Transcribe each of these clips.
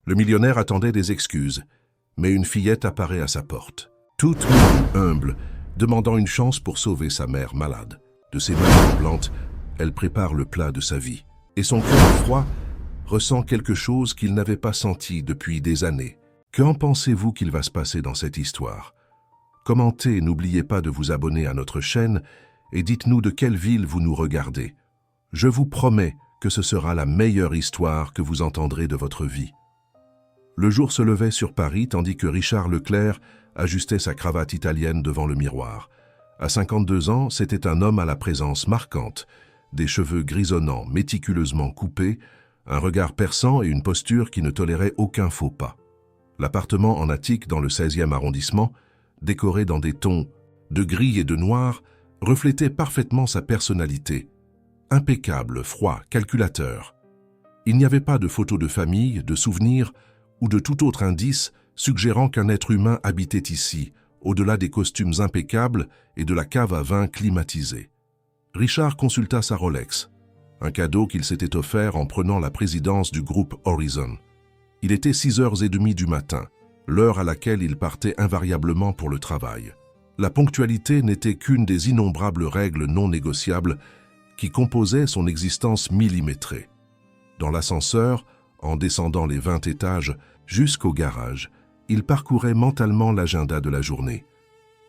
Le millionnaire attendait des excuses, mais une fillette apparaît à sa porte, toute humble, demandant une chance pour sauver sa mère malade. De ses mains tremblantes, elle prépare le plat de sa vie, et son cœur froid ressent quelque chose qu'il n'avait pas senti depuis des années. Qu'en pensez-vous qu'il va se passer dans cette histoire? Commentez, n'oubliez pas de vous abonner à notre chaîne et dites-nous de quelle ville vous nous regardez. Je vous promets que ce sera la meilleure histoire que vous entendrez de votre vie. Le jour se levait sur Paris tandis que Richard Leclerc ajustait sa cravate italienne devant le miroir. À 52 ans, c'était un homme à la présence marquante, des cheveux grisonnants, méticuleusement coupés, un regard perçant et une posture qui ne tolérait aucun faux pas. L'appartement en attique dans le 16e arrondissement, décoré dans des tons de gris et de noir, reflétait parfaitement sa personnalité. Impeccable, froid, calculateur. Il n'y avait pas de photos de famille, de souvenirs ou de tout autre indice suggérant qu'un être humain habitait ici, au-delà des costumes impeccables et de la cave à vin climatisée. Richard consulta sa Rolex, un cadeau qu'il s'était offert en prenant la présidence du groupe Horizon. Il était 6h30 du matin, l'heure à laquelle il partait invariablement pour le travail. La ponctualité n'était qu'une des innombrables règles non négociables qui composaient son existence millimétrée. Dans l'ascenseur, en descendant les 20 étages jusqu'au garage, il parcourait mentalement l'agenda de la journée.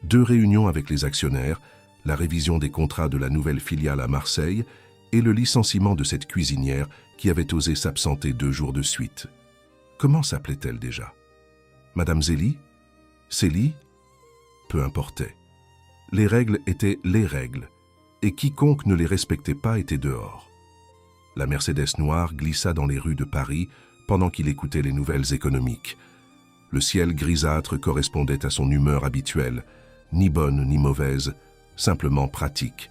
2 réunions avec les actionnaires, la révision des contrats de la nouvelle filiale à Marseille et le licenciement de cette cuisinière qui avait osé s'absenter 2 jours de suite. Comment s'appelait-elle déjà? Madame Zélie? Célie? Peu importait. Les règles étaient les règles, et quiconque ne les respectait pas était dehors. La Mercedes noire glissa dans les rues de Paris pendant qu'il écoutait les nouvelles économiques. Le ciel grisâtre correspondait à son humeur habituelle, ni bonne ni mauvaise, simplement pratique,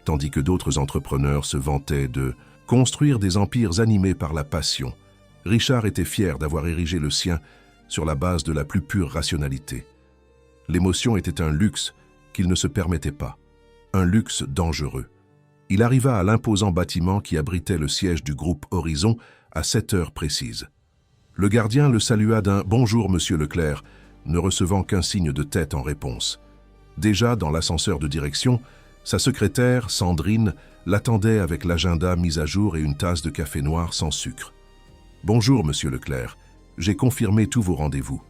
tandis que d'autres entrepreneurs se vantaient de construire des empires animés par la passion. Richard était fier d'avoir érigé le sien sur la base de la plus pure rationalité. L'émotion était un luxe qu'il ne se permettait pas, un luxe dangereux. Il arriva à l'imposant bâtiment qui abritait le siège du groupe Horizon à 7 heures précises. Le gardien le salua d'un « Bonjour, monsieur Leclerc », ne recevant qu'un signe de tête en réponse. Déjà dans l'ascenseur de direction, sa secrétaire, Sandrine, l'attendait avec l'agenda mis à jour et une tasse de café noir sans sucre. « Bonjour, monsieur Leclerc, j'ai confirmé tous vos rendez-vous.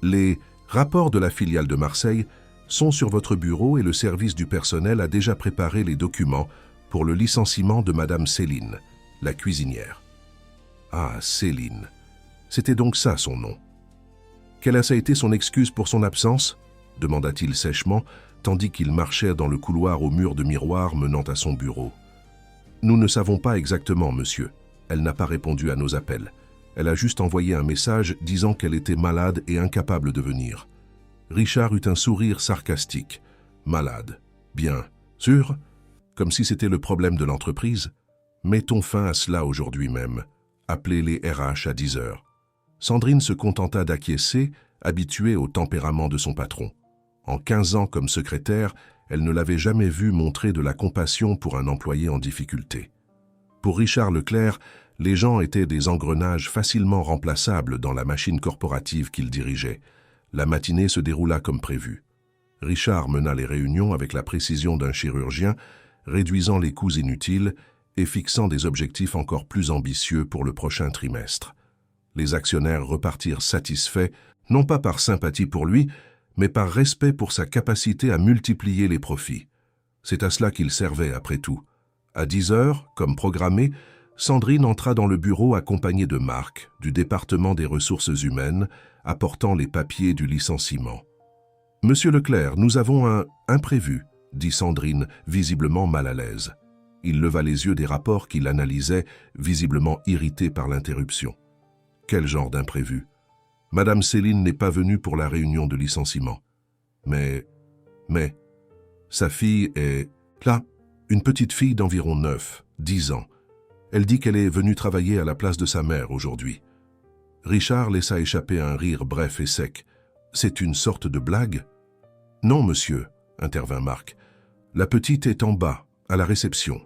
Les rapports de la filiale de Marseille sont sur votre bureau et le service du personnel a déjà préparé les documents pour le licenciement de Madame Céline, la cuisinière. » Ah, Céline. C'était donc ça son nom. Quelle a été son excuse pour son absence? Demanda-t-il sèchement, tandis qu'il marchait dans le couloir au mur de miroir menant à son bureau. Nous ne savons pas exactement, monsieur. Elle n'a pas répondu à nos appels. Elle a juste envoyé un message disant qu'elle était malade et incapable de venir. Richard eut un sourire sarcastique. Malade. Bien. Sûr? Comme si c'était le problème de l'entreprise? Mettons fin à cela aujourd'hui même. Appelez les RH à 10 heures. Sandrine se contenta d'acquiescer, habituée au tempérament de son patron. En 15 ans comme secrétaire, elle ne l'avait jamais vu montrer de la compassion pour un employé en difficulté. Pour Richard Leclerc, les gens étaient des engrenages facilement remplaçables dans la machine corporative qu'il dirigeait. La matinée se déroula comme prévu. Richard mena les réunions avec la précision d'un chirurgien, réduisant les coûts inutiles et fixant des objectifs encore plus ambitieux pour le prochain trimestre. Les actionnaires repartirent satisfaits, non pas par sympathie pour lui, mais par respect pour sa capacité à multiplier les profits. C'est à cela qu'il servait après tout. À 10 heures, comme programmé, Sandrine entra dans le bureau accompagnée de Marc, du département des ressources humaines, apportant les papiers du licenciement. « Monsieur Leclerc, nous avons un imprévu », dit Sandrine, visiblement mal à l'aise. Il leva les yeux des rapports qu'il analysait, visiblement irrité par l'interruption. « Quel genre d'imprévu ? Madame Céline n'est pas venue pour la réunion de licenciement. Mais, sa fille est là, une petite fille d'environ 9, 10 ans. Elle dit qu'elle est venue travailler à la place de sa mère aujourd'hui. » Richard laissa échapper un rire bref et sec. « C'est une sorte de blague ?»« Non, monsieur, » intervint Marc. « La petite est en bas, à la réception.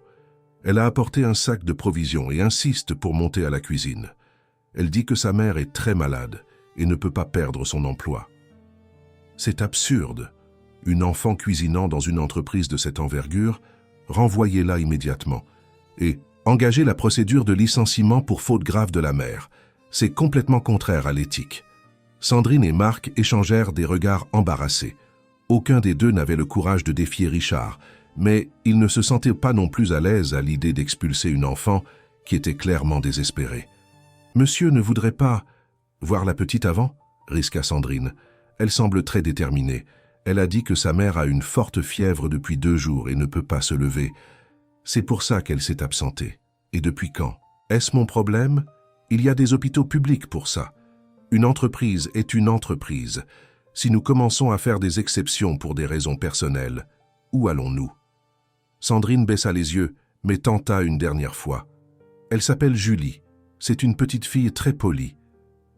Elle a apporté un sac de provisions et insiste pour monter à la cuisine. Elle dit que sa mère est très malade et ne peut pas perdre son emploi. C'est absurde. Une enfant cuisinant dans une entreprise de cette envergure, renvoyez-la immédiatement. Et engager la procédure de licenciement pour faute grave de la mère. C'est complètement contraire à l'éthique. Sandrine et Marc échangèrent des regards embarrassés. Aucun des deux n'avait le courage de défier Richard, mais ils ne se sentaient pas non plus à l'aise à l'idée d'expulser une enfant qui était clairement désespérée. « Monsieur ne voudrait pas voir la petite avant ?» risqua Sandrine. Elle semble très déterminée. Elle a dit que sa mère a une forte fièvre depuis 2 jours et ne peut pas se lever. C'est pour ça qu'elle s'est absentée. Et depuis quand? Est-ce mon problème? Il y a des hôpitaux publics pour ça. Une entreprise est une entreprise. Si nous commençons à faire des exceptions pour des raisons personnelles, où allons-nous? Sandrine baissa les yeux, mais tenta une dernière fois. Elle s'appelle Julie. C'est une petite fille très polie.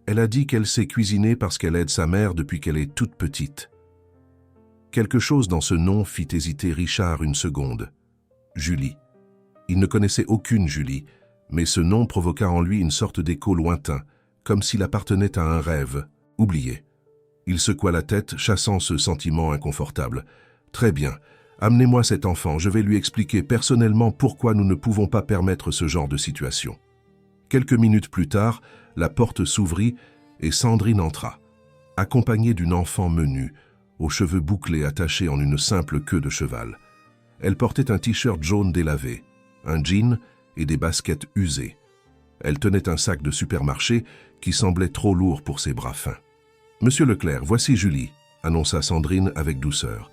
Elle a dit qu'elle sait cuisiner parce qu'elle aide sa mère depuis qu'elle est toute petite. Quelque chose dans ce nom fit hésiter Richard une seconde. Julie. Il ne connaissait aucune Julie, mais ce nom provoqua en lui une sorte d'écho lointain, comme s'il appartenait à un rêve, oublié. Il secoua la tête, chassant ce sentiment inconfortable. « Très bien, amenez-moi cet enfant, je vais lui expliquer personnellement pourquoi nous ne pouvons pas permettre ce genre de situation. » Quelques minutes plus tard, la porte s'ouvrit et Sandrine entra, accompagnée d'une enfant menue, aux cheveux bouclés attachés en une simple queue de cheval. Elle portait un t-shirt jaune délavé, un jean et des baskets usées. Elle tenait un sac de supermarché qui semblait trop lourd pour ses bras fins. « Monsieur Leclerc, voici Julie », annonça Sandrine avec douceur.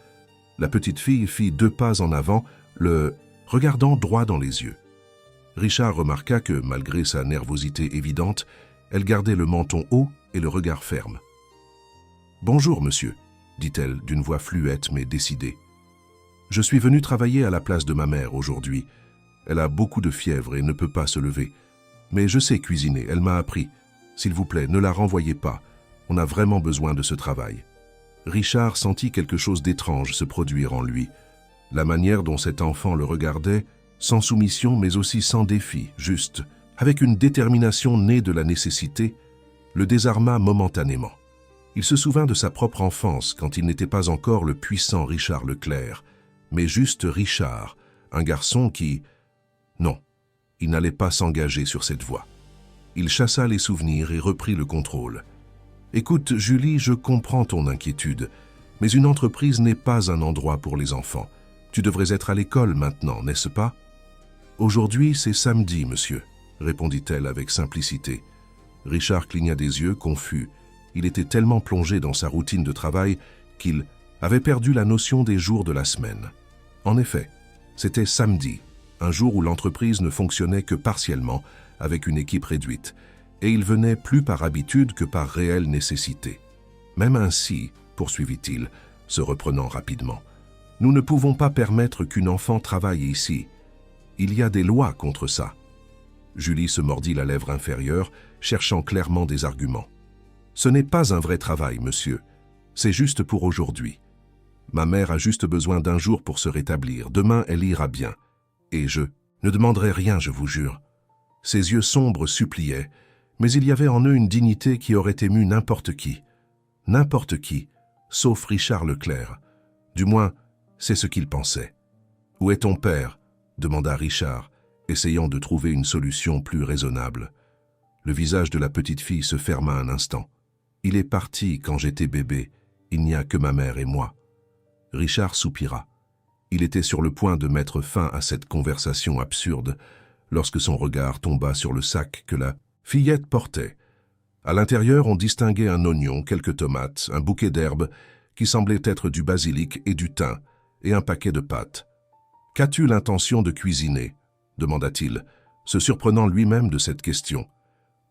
La petite fille fit 2 pas en avant, le regardant droit dans les yeux. Richard remarqua que, malgré sa nervosité évidente, elle gardait le menton haut et le regard ferme. « Bonjour, monsieur », dit-elle d'une voix fluette mais décidée. « Je suis venue travailler à la place de ma mère aujourd'hui. Elle a beaucoup de fièvre et ne peut pas se lever. Mais je sais cuisiner, elle m'a appris. S'il vous plaît, ne la renvoyez pas. On a vraiment besoin de ce travail. » Richard sentit quelque chose d'étrange se produire en lui. La manière dont cet enfant le regardait, sans soumission mais aussi sans défi, juste, avec une détermination née de la nécessité, le désarma momentanément. Il se souvint de sa propre enfance quand il n'était pas encore le puissant Richard Leclerc, mais juste Richard, un garçon qui... Non, il n'allait pas s'engager sur cette voie. Il chassa les souvenirs et reprit le contrôle. « Écoute, Julie, je comprends ton inquiétude, mais une entreprise n'est pas un endroit pour les enfants. Tu devrais être à l'école maintenant, n'est-ce pas? » « Aujourd'hui, c'est samedi, monsieur, » répondit-elle avec simplicité. Richard cligna des yeux, confus. Il était tellement plongé dans sa routine de travail qu'il avait perdu la notion des jours de la semaine. En effet, c'était samedi, un jour où l'entreprise ne fonctionnait que partiellement, avec une équipe réduite, et il venait plus par habitude que par réelle nécessité. Même ainsi, poursuivit-il, se reprenant rapidement, nous ne pouvons pas permettre qu'une enfant travaille ici. Il y a des lois contre ça. Julie se mordit la lèvre inférieure, cherchant clairement des arguments. Ce n'est pas un vrai travail, monsieur. C'est juste pour aujourd'hui. Ma mère a juste besoin d'1 jour pour se rétablir. Demain, elle ira bien. Et je ne demanderai rien, je vous jure. Ses yeux sombres suppliaient, mais il y avait en eux une dignité qui aurait ému n'importe qui. N'importe qui, sauf Richard Leclerc. Du moins, c'est ce qu'il pensait. « Où est ton père ?» demanda Richard, essayant de trouver une solution plus raisonnable. Le visage de la petite fille se ferma un instant. « Il est parti quand j'étais bébé. Il n'y a que ma mère et moi. » Richard soupira. Il était sur le point de mettre fin à cette conversation absurde lorsque son regard tomba sur le sac que la fillette portait. À l'intérieur, on distinguait un oignon, quelques tomates, un bouquet d'herbes qui semblait être du basilic et du thym, et un paquet de pâtes. « Qu'as-tu l'intention de cuisiner ?» demanda-t-il, se surprenant lui-même de cette question.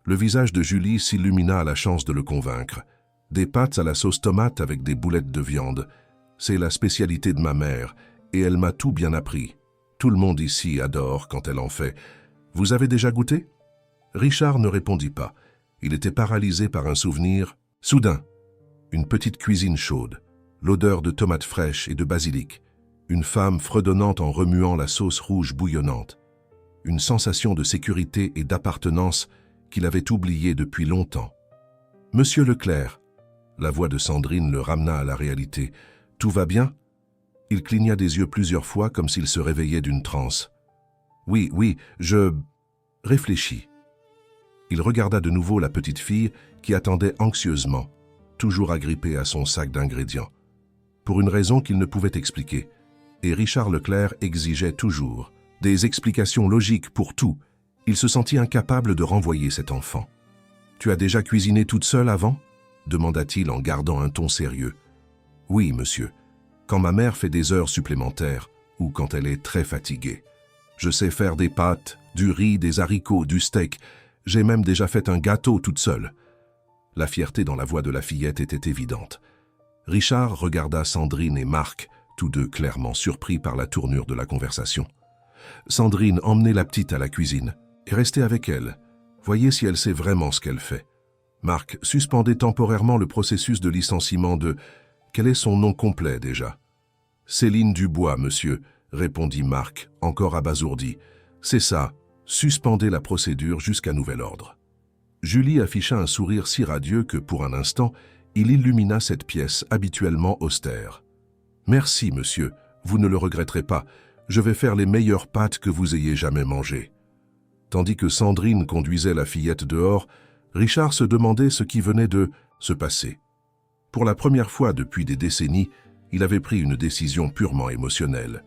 Le visage de Julie s'illumina à la chance de le convaincre. « Des pâtes à la sauce tomate avec des boulettes de viande. C'est la spécialité de ma mère, et elle m'a tout bien appris. Tout le monde ici adore quand elle en fait. Vous avez déjà goûté ?» Richard ne répondit pas. Il était paralysé par un souvenir. Soudain, une petite cuisine chaude, l'odeur de tomates fraîches et de basilic, une femme fredonnante en remuant la sauce rouge bouillonnante, une sensation de sécurité et d'appartenance qu'il avait oublié depuis longtemps. « Monsieur Leclerc !» La voix de Sandrine le ramena à la réalité. « Tout va bien ?» Il cligna des yeux plusieurs fois comme s'il se réveillait d'une transe. « Oui, je... réfléchis. » Il regarda de nouveau la petite fille qui attendait anxieusement, toujours agrippée à son sac d'ingrédients, pour une raison qu'il ne pouvait expliquer. Et Richard Leclerc exigeait toujours des explications logiques pour tout. Il se sentit incapable de renvoyer cet enfant. « Tu as déjà cuisiné toute seule avant ?» demanda-t-il en gardant un ton sérieux. « Oui, monsieur. Quand ma mère fait des heures supplémentaires ou quand elle est très fatiguée. Je sais faire des pâtes, du riz, des haricots, du steak. J'ai même déjà fait un gâteau toute seule. » La fierté dans la voix de la fillette était évidente. Richard regarda Sandrine et Marc, tous deux clairement surpris par la tournure de la conversation. Sandrine, emmenez la petite à la cuisine et restez avec elle. Voyez si elle sait vraiment ce qu'elle fait. Marc, suspendez temporairement le processus de licenciement de... Quel est son nom complet déjà? Céline Dubois, monsieur, répondit Marc, encore abasourdi. C'est ça, suspendez la procédure jusqu'à nouvel ordre. Julie afficha un sourire si radieux que, pour un instant, il illumina cette pièce habituellement austère. Merci, monsieur, vous ne le regretterez pas. Je vais faire les meilleures pâtes que vous ayez jamais mangées. Tandis que Sandrine conduisait la fillette dehors, Richard se demandait ce qui venait de se passer. Pour la première fois depuis des décennies, il avait pris une décision purement émotionnelle.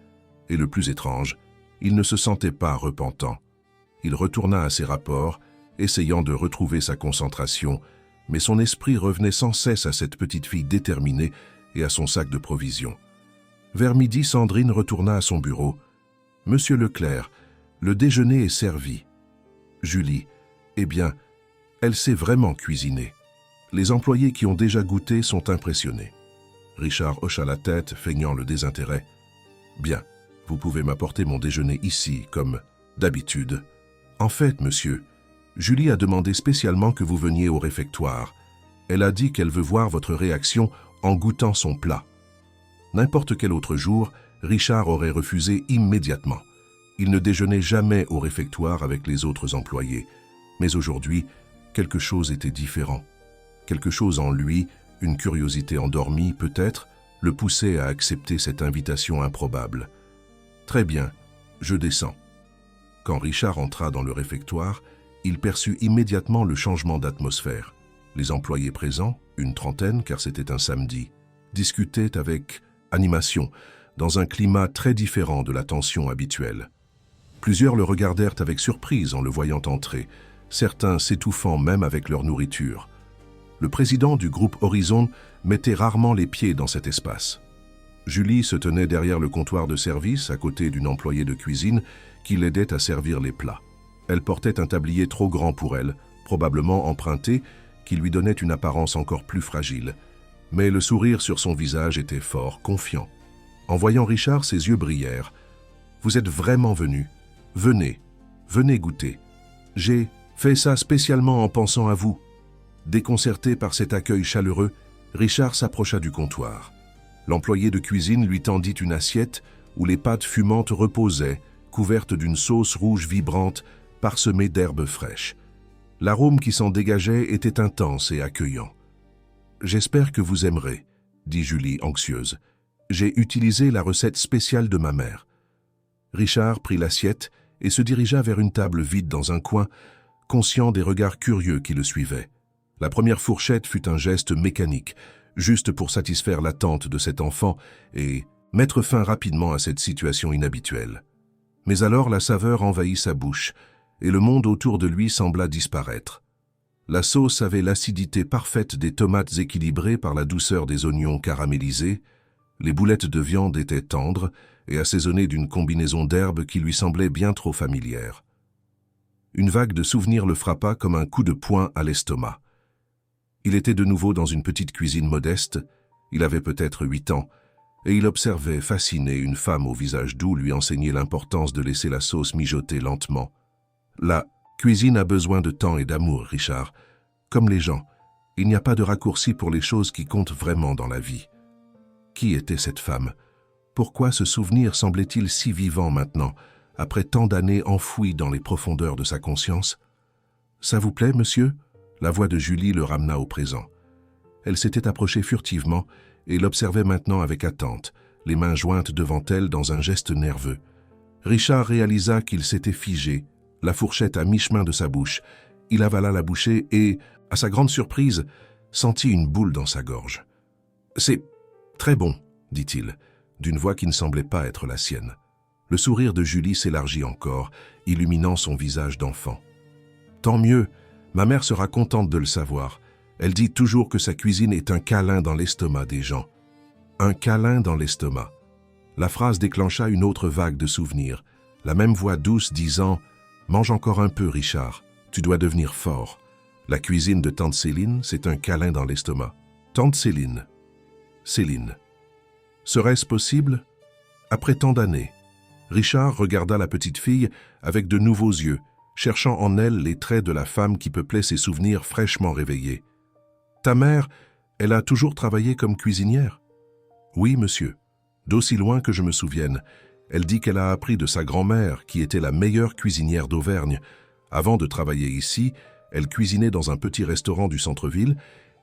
Et le plus étrange, il ne se sentait pas repentant. Il retourna à ses rapports, essayant de retrouver sa concentration, mais son esprit revenait sans cesse à cette petite fille déterminée et à son sac de provisions. Vers midi, Sandrine retourna à son bureau. « Monsieur Leclerc, le déjeuner est servi. » Julie, « Eh bien, elle sait vraiment cuisiner. Les employés qui ont déjà goûté sont impressionnés. » Richard hocha la tête, feignant le désintérêt. « Bien, vous pouvez m'apporter mon déjeuner ici, comme d'habitude. » « En fait, monsieur, Julie a demandé spécialement que vous veniez au réfectoire. Elle a dit qu'elle veut voir votre réaction en goûtant son plat. » N'importe quel autre jour, Richard aurait refusé immédiatement. Il ne déjeunait jamais au réfectoire avec les autres employés. Mais aujourd'hui, quelque chose était différent. Quelque chose en lui, une curiosité endormie peut-être, le poussait à accepter cette invitation improbable. « Très bien, je descends. » Quand Richard entra dans le réfectoire, il perçut immédiatement le changement d'atmosphère. Les employés présents, une trentaine car c'était un samedi, discutaient avec animation, dans un climat très différent de la tension habituelle. Plusieurs le regardèrent avec surprise en le voyant entrer, certains s'étouffant même avec leur nourriture. Le président du groupe Horizon mettait rarement les pieds dans cet espace. Julie se tenait derrière le comptoir de service à côté d'une employée de cuisine qui l'aidait à servir les plats. Elle portait un tablier trop grand pour elle, probablement emprunté, qui lui donnait une apparence encore plus fragile. Mais le sourire sur son visage était fort, confiant. En voyant Richard, ses yeux brillèrent. « Vous êtes vraiment venu. Venez, venez goûter. J'ai fait ça spécialement en pensant à vous. » Déconcerté par cet accueil chaleureux, Richard s'approcha du comptoir. L'employé de cuisine lui tendit une assiette où les pâtes fumantes reposaient, couvertes d'une sauce rouge vibrante, parsemée d'herbes fraîches. L'arôme qui s'en dégageait était intense et accueillant. « J'espère que vous aimerez, » dit Julie anxieuse. « J'ai utilisé la recette spéciale de ma mère. » Richard prit l'assiette et se dirigea vers une table vide dans un coin, conscient des regards curieux qui le suivaient. La première fourchette fut un geste mécanique, juste pour satisfaire l'attente de cet enfant et mettre fin rapidement à cette situation inhabituelle. Mais alors la saveur envahit sa bouche et le monde autour de lui sembla disparaître. La sauce avait l'acidité parfaite des tomates équilibrées par la douceur des oignons caramélisés, les boulettes de viande étaient tendres et assaisonnées d'une combinaison d'herbes qui lui semblait bien trop familière. Une vague de souvenirs le frappa comme un coup de poing à l'estomac. Il était de nouveau dans une petite cuisine modeste, il avait peut-être 8 ans, et il observait, fasciné, une femme au visage doux lui enseigner l'importance de laisser la sauce mijoter lentement. La cuisine a besoin de temps et d'amour, Richard. Comme les gens, il n'y a pas de raccourci pour les choses qui comptent vraiment dans la vie. Qui était cette femme? Pourquoi ce souvenir semblait-il si vivant maintenant, après tant d'années enfouies dans les profondeurs de sa conscience? Ça vous plaît, monsieur ?» La voix de Julie le ramena au présent. Elle s'était approchée furtivement et l'observait maintenant avec attente, les mains jointes devant elle dans un geste nerveux. Richard réalisa qu'il s'était figé, la fourchette à mi-chemin de sa bouche. Il avala la bouchée et, à sa grande surprise, sentit une boule dans sa gorge. « C'est très bon, » dit-il, d'une voix qui ne semblait pas être la sienne. Le sourire de Julie s'élargit encore, illuminant son visage d'enfant. « Tant mieux, ma mère sera contente de le savoir. Elle dit toujours que sa cuisine est un câlin dans l'estomac des gens. » Un câlin dans l'estomac. La phrase déclencha une autre vague de souvenirs, la même voix douce disant « Mange encore un peu, Richard, tu dois devenir fort. » La cuisine de tante Céline, c'est un câlin dans l'estomac. Tante Céline. Céline. Serait-ce possible? Après tant d'années, Richard regarda la petite fille avec de nouveaux yeux, cherchant en elle les traits de la femme qui peuplait ses souvenirs fraîchement réveillés. « Ta mère, elle a toujours travaillé comme cuisinière? » « Oui, monsieur. D'aussi loin que je me souvienne. Elle dit qu'elle a appris de sa grand-mère, qui était la meilleure cuisinière d'Auvergne. Avant de travailler ici, elle cuisinait dans un petit restaurant du centre-ville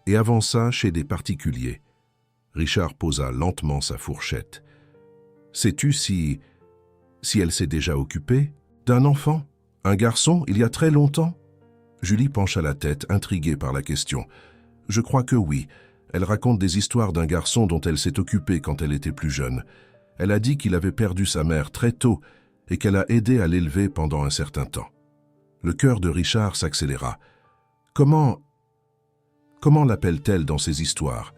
et avant ça chez des particuliers. » Richard posa lentement sa fourchette. « Sais-tu si elle s'est déjà occupée d'un enfant, un garçon, il y a très longtemps ?» Julie pencha la tête, intriguée par la question. « Je crois que oui. Elle raconte des histoires d'un garçon dont elle s'est occupée quand elle était plus jeune. Elle a dit qu'il avait perdu sa mère très tôt et qu'elle a aidé à l'élever pendant un certain temps. » Le cœur de Richard s'accéléra. « Comment l'appelle-t-elle dans ses histoires? »«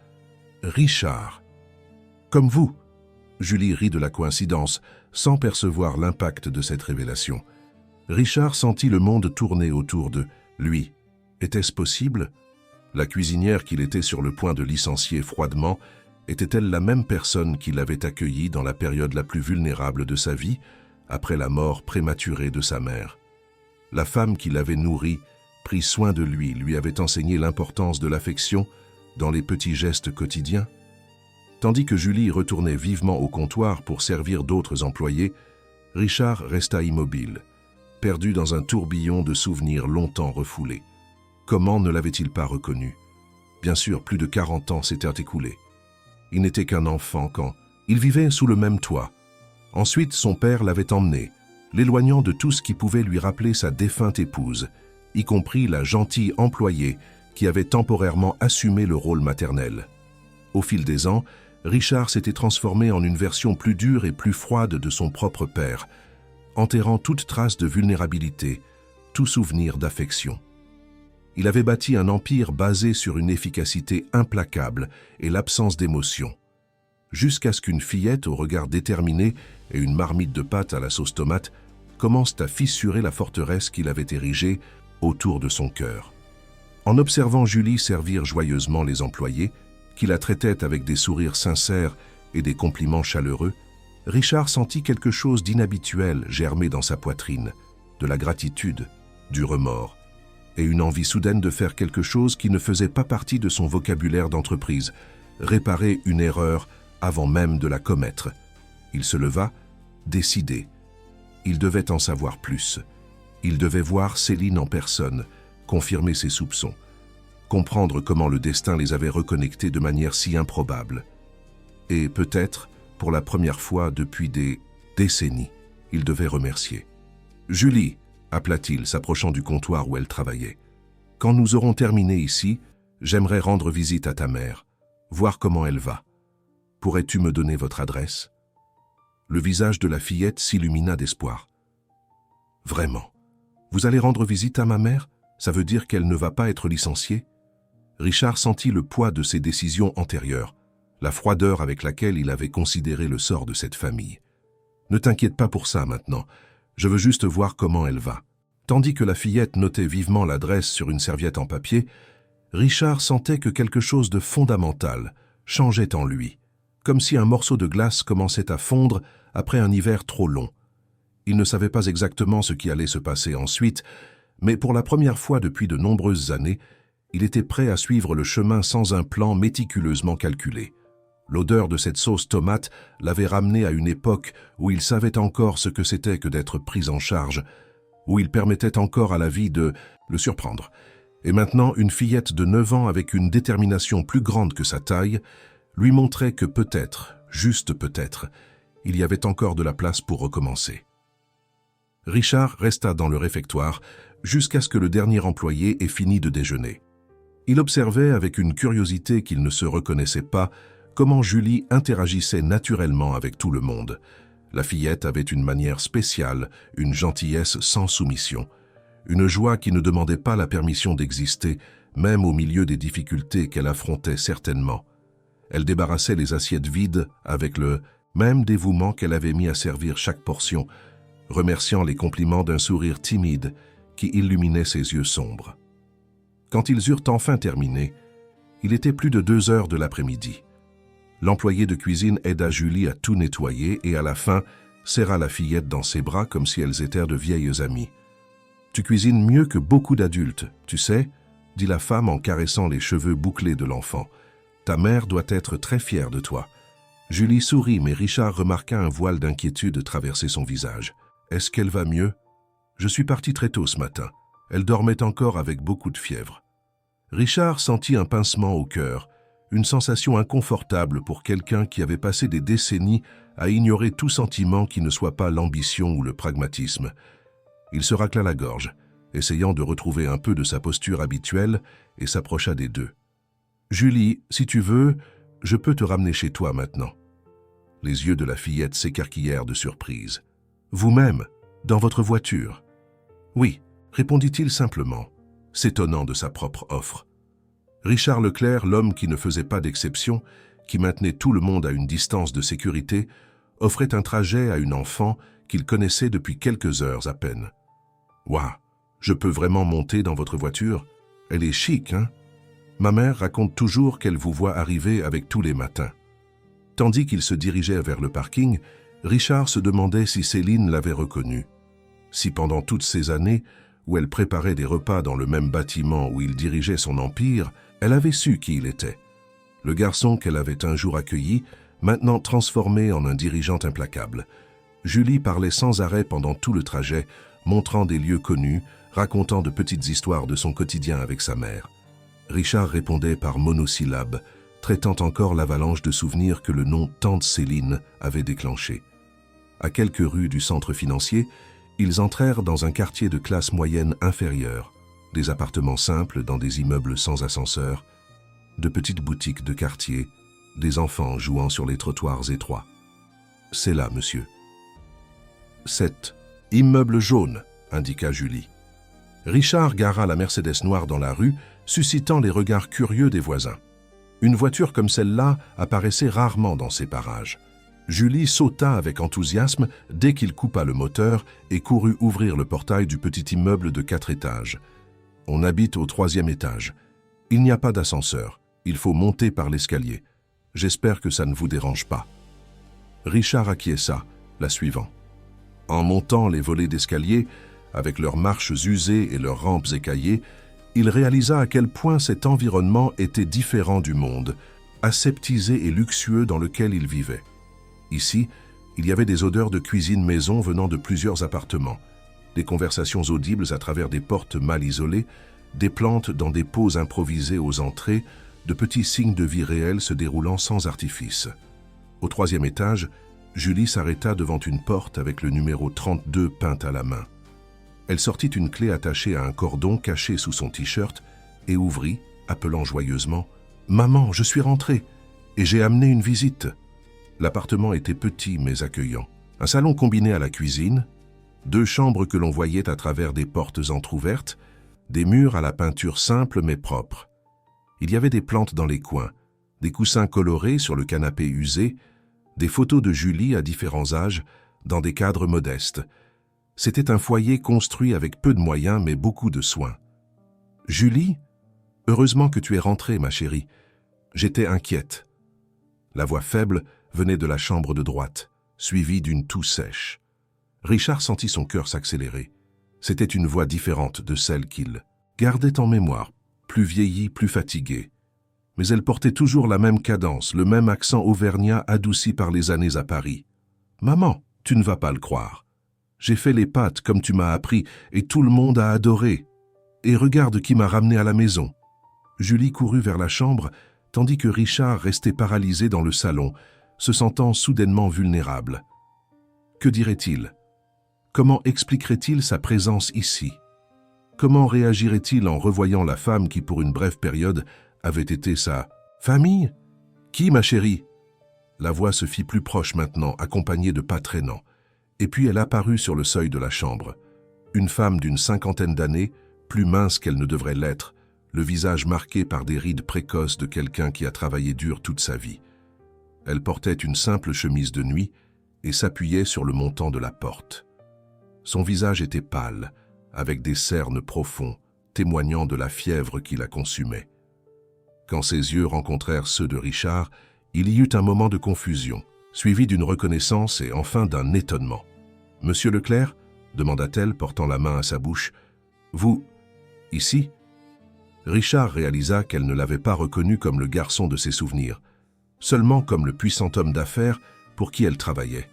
Richard. Comme vous. » Julie rit de la coïncidence, sans percevoir l'impact de cette révélation. Richard sentit le monde tourner autour de lui. Était-ce possible? La cuisinière qu'il était sur le point de licencier froidement, était-elle la même personne qui l'avait accueilli dans la période la plus vulnérable de sa vie, après la mort prématurée de sa mère? La femme qui l'avait nourri, pris soin de lui avait enseigné l'importance de l'affection dans les petits gestes quotidiens? Tandis que Julie retournait vivement au comptoir pour servir d'autres employés, Richard resta immobile, perdu dans un tourbillon de souvenirs longtemps refoulés. Comment ne l'avait-il pas reconnu? Bien sûr, plus de 40 ans s'étaient écoulés. Il n'était qu'un enfant quand il vivait sous le même toit. Ensuite, son père l'avait emmené, l'éloignant de tout ce qui pouvait lui rappeler sa défunte épouse, y compris la gentille employée qui avait temporairement assumé le rôle maternel. Au fil des ans, Richard s'était transformé en une version plus dure et plus froide de son propre père, enterrant toute trace de vulnérabilité, tout souvenir d'affection. Il avait bâti un empire basé sur une efficacité implacable et l'absence d'émotion, jusqu'à ce qu'une fillette au regard déterminé et une marmite de pâtes à la sauce tomate commencent à fissurer la forteresse qu'il avait érigée autour de son cœur. En observant Julie servir joyeusement les employés, qui la traitaient avec des sourires sincères et des compliments chaleureux, Richard sentit quelque chose d'inhabituel germer dans sa poitrine, de la gratitude, du remords, et une envie soudaine de faire quelque chose qui ne faisait pas partie de son vocabulaire d'entreprise, réparer une erreur avant même de la commettre. Il se leva, décidé. Il devait en savoir plus. Il devait voir Céline en personne, confirmer ses soupçons, comprendre comment le destin les avait reconnectés de manière si improbable. Et peut-être, pour la première fois depuis des décennies, il devait remercier. « Julie !» appela-t-il, s'approchant du comptoir où elle travaillait. « Quand nous aurons terminé ici, j'aimerais rendre visite à ta mère, voir comment elle va. Pourrais-tu me donner votre adresse ?» Le visage de la fillette s'illumina d'espoir. « Vraiment? Vous allez rendre visite à ma mère? Ça veut dire qu'elle ne va pas être licenciée ?» Richard sentit le poids de ses décisions antérieures, la froideur avec laquelle il avait considéré le sort de cette famille. « Ne t'inquiète pas pour ça maintenant. Je veux juste voir comment elle va. » Tandis que la fillette notait vivement l'adresse sur une serviette en papier, Richard sentait que quelque chose de fondamental changeait en lui, comme si un morceau de glace commençait à fondre après un hiver trop long. Il ne savait pas exactement ce qui allait se passer ensuite, mais pour la première fois depuis de nombreuses années, il était prêt à suivre le chemin sans un plan méticuleusement calculé. L'odeur de cette sauce tomate l'avait ramené à une époque où il savait encore ce que c'était que d'être pris en charge, où il permettait encore à la vie de le surprendre. Et maintenant, une fillette de 9 ans avec une détermination plus grande que sa taille lui montrait que peut-être, juste peut-être, il y avait encore de la place pour recommencer. Richard resta dans le réfectoire jusqu'à ce que le dernier employé ait fini de déjeuner. Il observait avec une curiosité qu'il ne se reconnaissait pas comment Julie interagissait naturellement avec tout le monde. La fillette avait une manière spéciale, une gentillesse sans soumission, une joie qui ne demandait pas la permission d'exister, même au milieu des difficultés qu'elle affrontait certainement. Elle débarrassait les assiettes vides avec le même dévouement qu'elle avait mis à servir chaque portion, remerciant les compliments d'un sourire timide qui illuminait ses yeux sombres. Quand ils eurent enfin terminé, il était plus de 2 heures de l'après-midi. L'employé de cuisine aida Julie à tout nettoyer et à la fin serra la fillette dans ses bras comme si elles étaient de vieilles amies. « Tu cuisines mieux que beaucoup d'adultes, tu sais ?» dit la femme en caressant les cheveux bouclés de l'enfant. « Ta mère doit être très fière de toi. » Julie sourit, mais Richard remarqua un voile d'inquiétude traverser son visage. « Est-ce qu'elle va mieux ?»« Je suis parti très tôt ce matin. Elle dormait encore avec beaucoup de fièvre. » Richard sentit un pincement au cœur, une sensation inconfortable pour quelqu'un qui avait passé des décennies à ignorer tout sentiment qui ne soit pas l'ambition ou le pragmatisme. Il se racla la gorge, essayant de retrouver un peu de sa posture habituelle, et s'approcha des deux. « Julie, si tu veux, je peux te ramener chez toi maintenant. » Les yeux de la fillette s'écarquillèrent de surprise. « Vous-même, dans votre voiture ?»« Oui, » répondit-il simplement, s'étonnant de sa propre offre. Richard Leclerc, l'homme qui ne faisait pas d'exception, qui maintenait tout le monde à une distance de sécurité, offrait un trajet à une enfant qu'il connaissait depuis quelques heures à peine. « Ouah, je peux vraiment monter dans votre voiture? Elle est chic, hein? Ma mère raconte toujours qu'elle vous voit arriver avec tous les matins. » Tandis qu'il se dirigeait vers le parking, Richard se demandait si Céline l'avait reconnu. Si pendant toutes ces années, où elle préparait des repas dans le même bâtiment où il dirigeait son empire, elle avait su qui il était. Le garçon qu'elle avait un jour accueilli, maintenant transformé en un dirigeant implacable. Julie parlait sans arrêt pendant tout le trajet, montrant des lieux connus, racontant de petites histoires de son quotidien avec sa mère. Richard répondait par monosyllabes, traitant encore l'avalanche de souvenirs que le nom Tante Céline avait déclenché. À quelques rues du centre financier, ils entrèrent dans un quartier de classe moyenne inférieure, des appartements simples dans des immeubles sans ascenseur, de petites boutiques de quartier, des enfants jouant sur les trottoirs étroits. « C'est là, monsieur. »« 7. Immeuble jaune, » indiqua Julie. Richard gara la Mercedes noire dans la rue, suscitant les regards curieux des voisins. Une voiture comme celle-là apparaissait rarement dans ces parages. Julie sauta avec enthousiasme dès qu'il coupa le moteur et courut ouvrir le portail du petit immeuble de 4 étages. « On habite au 3e étage. Il n'y a pas d'ascenseur. Il faut monter par l'escalier. J'espère que ça ne vous dérange pas. » Richard acquiesça, la suivant. En montant les volets d'escalier, avec leurs marches usées et leurs rampes écaillées, il réalisa à quel point cet environnement était différent du monde, aseptisé et luxueux dans lequel il vivait. Ici, il y avait des odeurs de cuisine maison venant de plusieurs appartements, des conversations audibles à travers des portes mal isolées, des plantes dans des pots improvisés aux entrées, de petits signes de vie réelle se déroulant sans artifice. Au 3e étage, Julie s'arrêta devant une porte avec le numéro 32 peint à la main. Elle sortit une clé attachée à un cordon caché sous son t-shirt et ouvrit, appelant joyeusement « Maman, je suis rentrée et j'ai amené une visite !» L'appartement était petit mais accueillant. Un salon combiné à la cuisine, 2 chambres que l'on voyait à travers des portes entr'ouvertes, des murs à la peinture simple mais propre. Il y avait des plantes dans les coins, des coussins colorés sur le canapé usé, des photos de Julie à différents âges, dans des cadres modestes. C'était un foyer construit avec peu de moyens mais beaucoup de soin. « Julie, heureusement que tu es rentrée, ma chérie. J'étais inquiète. » La voix faible venait de la chambre de droite, suivie d'une toux sèche. Richard sentit son cœur s'accélérer. C'était une voix différente de celle qu'il gardait en mémoire, plus vieillie, plus fatiguée. Mais elle portait toujours la même cadence, le même accent auvergnat adouci par les années à Paris. « Maman, tu ne vas pas le croire. J'ai fait les pâtes comme tu m'as appris et tout le monde a adoré. Et regarde qui m'a ramené à la maison. » Julie courut vers la chambre, tandis que Richard restait paralysé dans le salon, se sentant soudainement vulnérable. Que dirait-il? Comment expliquerait-il sa présence ici? Comment réagirait-il en revoyant la femme qui, pour une brève période, avait été sa famille? Qui, ma chérie? La voix se fit plus proche maintenant, accompagnée de pas traînants. Et puis elle apparut sur le seuil de la chambre. Une femme d'une 50aine d'années, plus mince qu'elle ne devrait l'être, le visage marqué par des rides précoces de quelqu'un qui a travaillé dur toute sa vie. Elle portait une simple chemise de nuit et s'appuyait sur le montant de la porte. Son visage était pâle, avec des cernes profonds, témoignant de la fièvre qui la consumait. Quand ses yeux rencontrèrent ceux de Richard, il y eut un moment de confusion, suivi d'une reconnaissance et enfin d'un étonnement. « Monsieur Leclerc ?» demanda-t-elle, portant la main à sa bouche. « Vous, ici ?» Richard réalisa qu'elle ne l'avait pas reconnu comme le garçon de ses souvenirs, seulement comme le puissant homme d'affaires pour qui elle travaillait.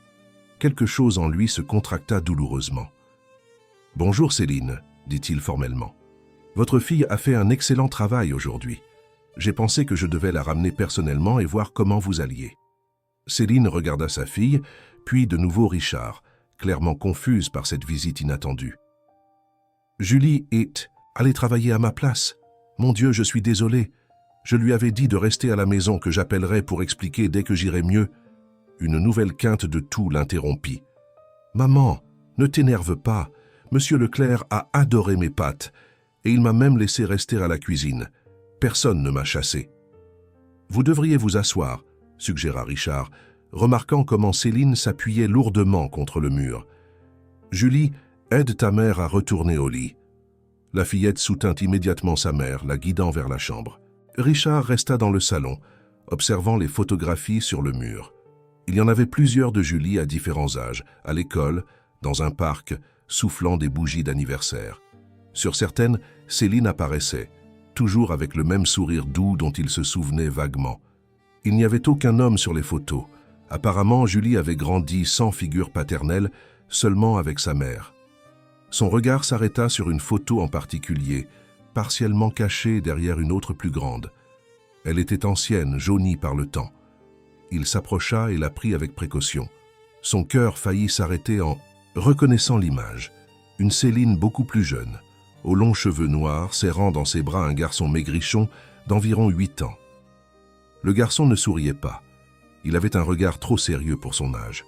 Quelque chose en lui se contracta douloureusement. « Bonjour Céline », dit-il formellement. « Votre fille a fait un excellent travail aujourd'hui. J'ai pensé que je devais la ramener personnellement et voir comment vous alliez. » Céline regarda sa fille, puis de nouveau Richard, clairement confuse par cette visite inattendue. « Julie est allée travailler à ma place. Mon Dieu, je suis désolée. Je lui avais dit de rester à la maison, que j'appellerais pour expliquer dès que j'irai mieux. » Une nouvelle quinte de toux l'interrompit. « Maman, ne t'énerve pas. Monsieur Leclerc a adoré mes pâtes et il m'a même laissé rester à la cuisine. Personne ne m'a chassé. »« Vous devriez vous asseoir, » suggéra Richard, remarquant comment Céline s'appuyait lourdement contre le mur. « Julie, aide ta mère à retourner au lit. » La fillette soutint immédiatement sa mère, la guidant vers la chambre. Richard resta dans le salon, observant les photographies sur le mur. Il y en avait plusieurs de Julie à différents âges, à l'école, dans un parc, soufflant des bougies d'anniversaire. Sur certaines, Céline apparaissait, toujours avec le même sourire doux dont il se souvenait vaguement. Il n'y avait aucun homme sur les photos. Apparemment, Julie avait grandi sans figure paternelle, seulement avec sa mère. Son regard s'arrêta sur une photo en particulier, partiellement cachée derrière une autre plus grande. Elle était ancienne, jaunie par le temps. Il s'approcha et la prit avec précaution. Son cœur faillit s'arrêter en reconnaissant l'image. Une Céline beaucoup plus jeune, aux longs cheveux noirs, serrant dans ses bras un garçon maigrichon d'environ 8 ans. Le garçon ne souriait pas. Il avait un regard trop sérieux pour son âge.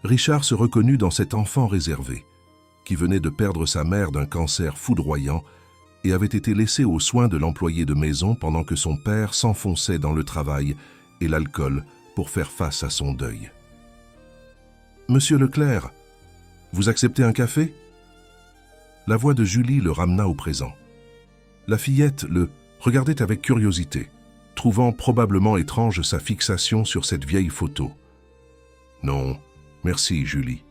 Richard se reconnut dans cet enfant réservé, qui venait de perdre sa mère d'un cancer foudroyant et avait été laissé aux soins de l'employé de maison pendant que son père s'enfonçait dans le travail et l'alcool pour faire face à son deuil. « Monsieur Leclerc, vous acceptez un café ?» La voix de Julie le ramena au présent. La fillette le regardait avec curiosité, trouvant probablement étrange sa fixation sur cette vieille photo. « Non, merci Julie. »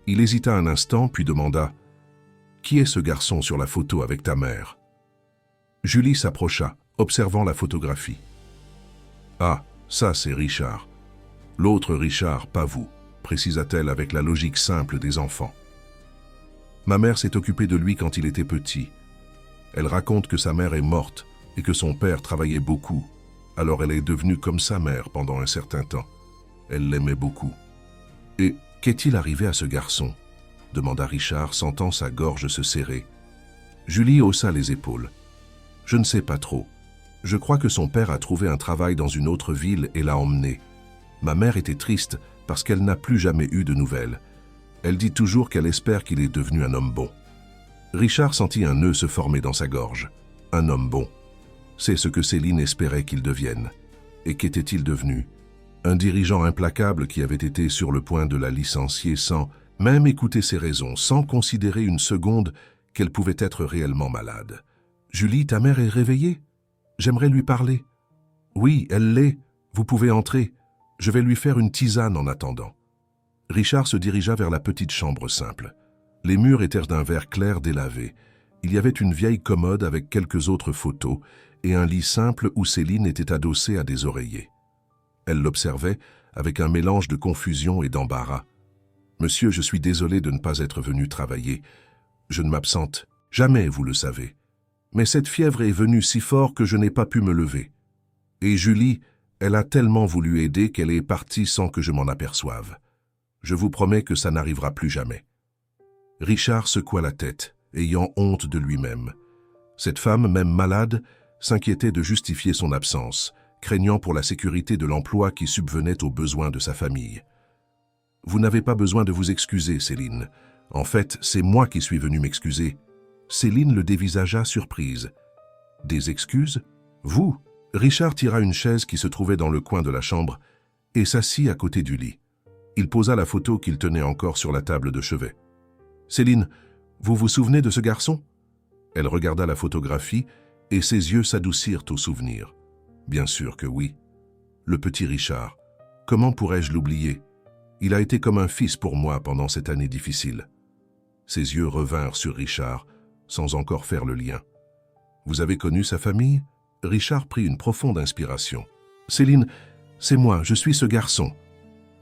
Il hésita un instant, puis demanda « Qui est ce garçon sur la photo avec ta mère ?» Julie s'approcha, observant la photographie. « Ah, ça c'est Richard. L'autre Richard, pas vous, » précisa-t-elle avec la logique simple des enfants. « Ma mère s'est occupée de lui quand il était petit. Elle raconte que sa mère est morte et que son père travaillait beaucoup. Alors elle est devenue comme sa mère pendant un certain temps. Elle l'aimait beaucoup. »« Et qu'est-il arrivé à ce garçon ?» demanda Richard, sentant sa gorge se serrer. Julie haussa les épaules. « Je ne sais pas trop. Je crois que son père a trouvé un travail dans une autre ville et l'a emmené. Ma mère était triste parce qu'elle n'a plus jamais eu de nouvelles. Elle dit toujours qu'elle espère qu'il est devenu un homme bon. » Richard sentit un nœud se former dans sa gorge. Un homme bon. C'est ce que Céline espérait qu'il devienne. Et qu'était-il devenu? Un dirigeant implacable qui avait été sur le point de la licencier sans même écouter ses raisons, sans considérer une seconde qu'elle pouvait être réellement malade. « Julie, ta mère est réveillée? J'aimerais lui parler. »« Oui, elle l'est. Vous pouvez entrer. Je vais lui faire une tisane en attendant. » Richard se dirigea vers la petite chambre simple. Les murs étaient d'un vert clair délavé. Il y avait une vieille commode avec quelques autres photos et un lit simple où Céline était adossée à des oreillers. Elle l'observait avec un mélange de confusion et d'embarras. Monsieur, je suis désolé de ne pas être venu travailler. Je ne m'absente jamais, vous le savez. Mais cette fièvre est venue si fort que je n'ai pas pu me lever. Et Julie, elle a tellement voulu aider qu'elle est partie sans que je m'en aperçoive. Je vous promets que ça n'arrivera plus jamais. » Richard secoua la tête, ayant honte de lui-même. Cette femme, même malade, s'inquiétait de justifier son absence, craignant pour la sécurité de l'emploi qui subvenait aux besoins de sa famille. « Vous n'avez pas besoin de vous excuser, Céline. En fait, c'est moi qui suis venu m'excuser. » Céline le dévisagea surprise. « Des excuses? Vous ?» Richard tira une chaise qui se trouvait dans le coin de la chambre et s'assit à côté du lit. Il posa la photo qu'il tenait encore sur la table de chevet. « Céline, vous vous souvenez de ce garçon ?» Elle regarda la photographie et ses yeux s'adoucirent au souvenir. « Bien sûr que oui. Le petit Richard. Comment pourrais-je l'oublier? Il a été comme un fils pour moi pendant cette année difficile. » Ses yeux revinrent sur Richard, sans encore faire le lien. « Vous avez connu sa famille ?» Richard prit une profonde inspiration. « Céline, c'est moi, je suis ce garçon. »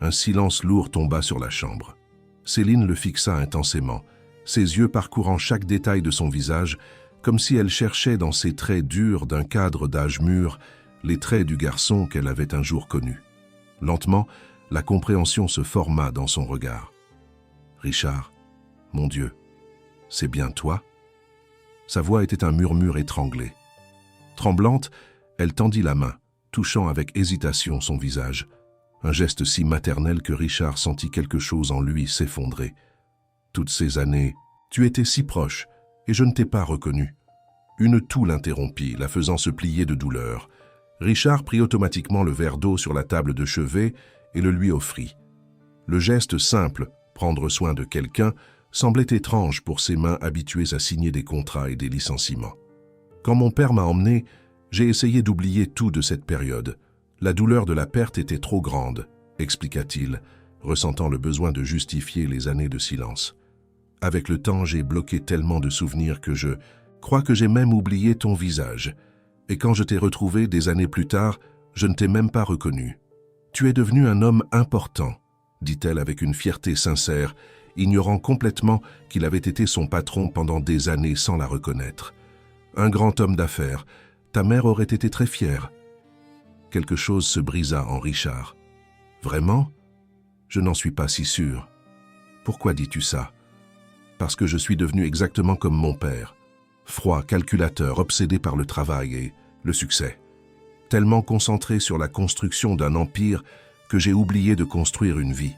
Un silence lourd tomba sur la chambre. Céline le fixa intensément, ses yeux parcourant chaque détail de son visage, comme si elle cherchait dans ses traits durs d'un cadre d'âge mûr les traits du garçon qu'elle avait un jour connu. Lentement, la compréhension se forma dans son regard. « Richard, mon Dieu, c'est bien toi ?» Sa voix était un murmure étranglé. Tremblante, elle tendit la main, touchant avec hésitation son visage. Un geste si maternel que Richard sentit quelque chose en lui s'effondrer. « Toutes ces années, tu étais si proche, et je ne t'ai pas reconnu. » Une toux l'interrompit, la faisant se plier de douleur. Richard prit automatiquement le verre d'eau sur la table de chevet et le lui offrit. Le geste simple, prendre soin de quelqu'un, semblait étrange pour ses mains habituées à signer des contrats et des licenciements. Quand mon père m'a emmené, j'ai essayé d'oublier tout de cette période. La douleur de la perte était trop grande, expliqua-t-il, ressentant le besoin de justifier les années de silence. Avec le temps, j'ai bloqué tellement de souvenirs que je crois que j'ai même oublié ton visage. Et quand je t'ai retrouvé des années plus tard, je ne t'ai même pas reconnu. Tu es devenu un homme important, dit-elle avec une fierté sincère, ignorant complètement qu'il avait été son patron pendant des années sans la reconnaître. Un grand homme d'affaires, ta mère aurait été très fière. Quelque chose se brisa en Richard. Vraiment? Je n'en suis pas si sûr. Pourquoi dis-tu ça? Parce que je suis devenu exactement comme mon père. Froid, calculateur, obsédé par le travail et le succès. Tellement concentré sur la construction d'un empire que j'ai oublié de construire une vie.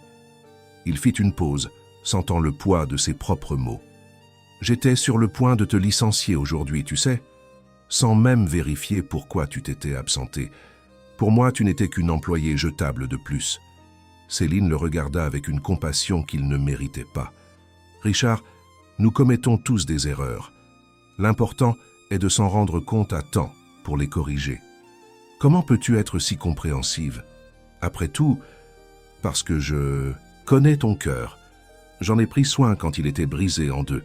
Il fit une pause, sentant le poids de ses propres mots. J'étais sur le point de te licencier aujourd'hui, tu sais, sans même vérifier pourquoi tu t'étais absenté. Pour moi, tu n'étais qu'une employée jetable de plus. Céline le regarda avec une compassion qu'il ne méritait pas. Richard, nous commettons tous des erreurs. L'important est de s'en rendre compte à temps pour les corriger. Comment peux-tu être si compréhensive? Après tout, parce que je connais ton cœur. J'en ai pris soin quand il était brisé en deux.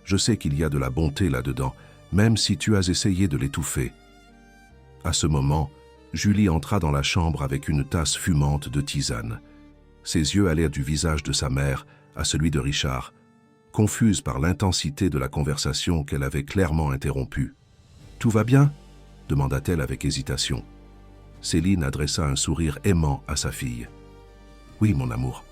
Je sais qu'il y a de la bonté là-dedans, même si tu as essayé de l'étouffer. » À ce moment, Julie entra dans la chambre avec une tasse fumante de tisane. Ses yeux allèrent du visage de sa mère à celui de Richard, confuse par l'intensité de la conversation qu'elle avait clairement interrompue. « Tout va bien ?» demanda-t-elle avec hésitation. Céline adressa un sourire aimant à sa fille. « Oui, mon amour.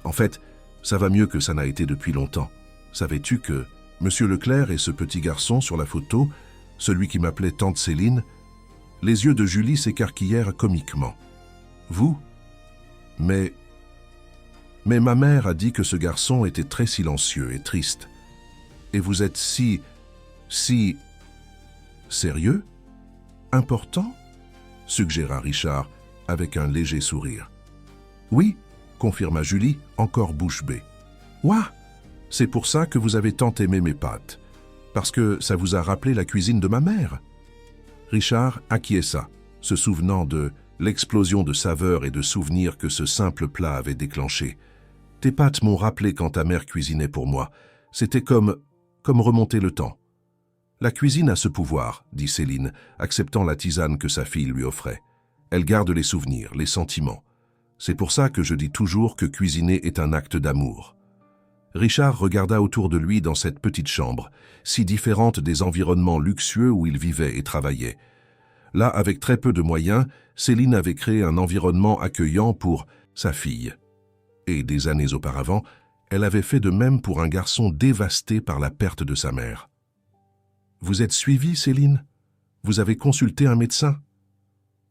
En fait, ça va mieux que ça n'a été depuis longtemps. Savais-tu que Monsieur Leclerc et ce petit garçon sur la photo, celui qui m'appelait tante Céline, les yeux de Julie s'écarquillèrent comiquement. « Vous? Mais ma mère a dit que ce garçon était très silencieux et triste. Et vous êtes si... Sérieux? Important? » suggéra Richard avec un léger sourire. « Oui, » confirma Julie, encore bouche bée. « Ouah! C'est pour ça que vous avez tant aimé mes pâtes, parce que ça vous a rappelé la cuisine de ma mère. » Richard acquiesça, se souvenant de l'explosion de saveurs et de souvenirs que ce simple plat avait déclenché. « Tes pâtes m'ont rappelé quand ta mère cuisinait pour moi. C'était comme remonter le temps. » « La cuisine a ce pouvoir, » dit Céline, acceptant la tisane que sa fille lui offrait. « Elle garde les souvenirs, les sentiments. C'est pour ça que je dis toujours que cuisiner est un acte d'amour. » Richard regarda autour de lui dans cette petite chambre, si différente des environnements luxueux où il vivait et travaillait. Là, avec très peu de moyens, Céline avait créé un environnement accueillant pour sa fille. Et des années auparavant, elle avait fait de même pour un garçon dévasté par la perte de sa mère. « Vous êtes suivie, Céline? Vous avez consulté un médecin ?»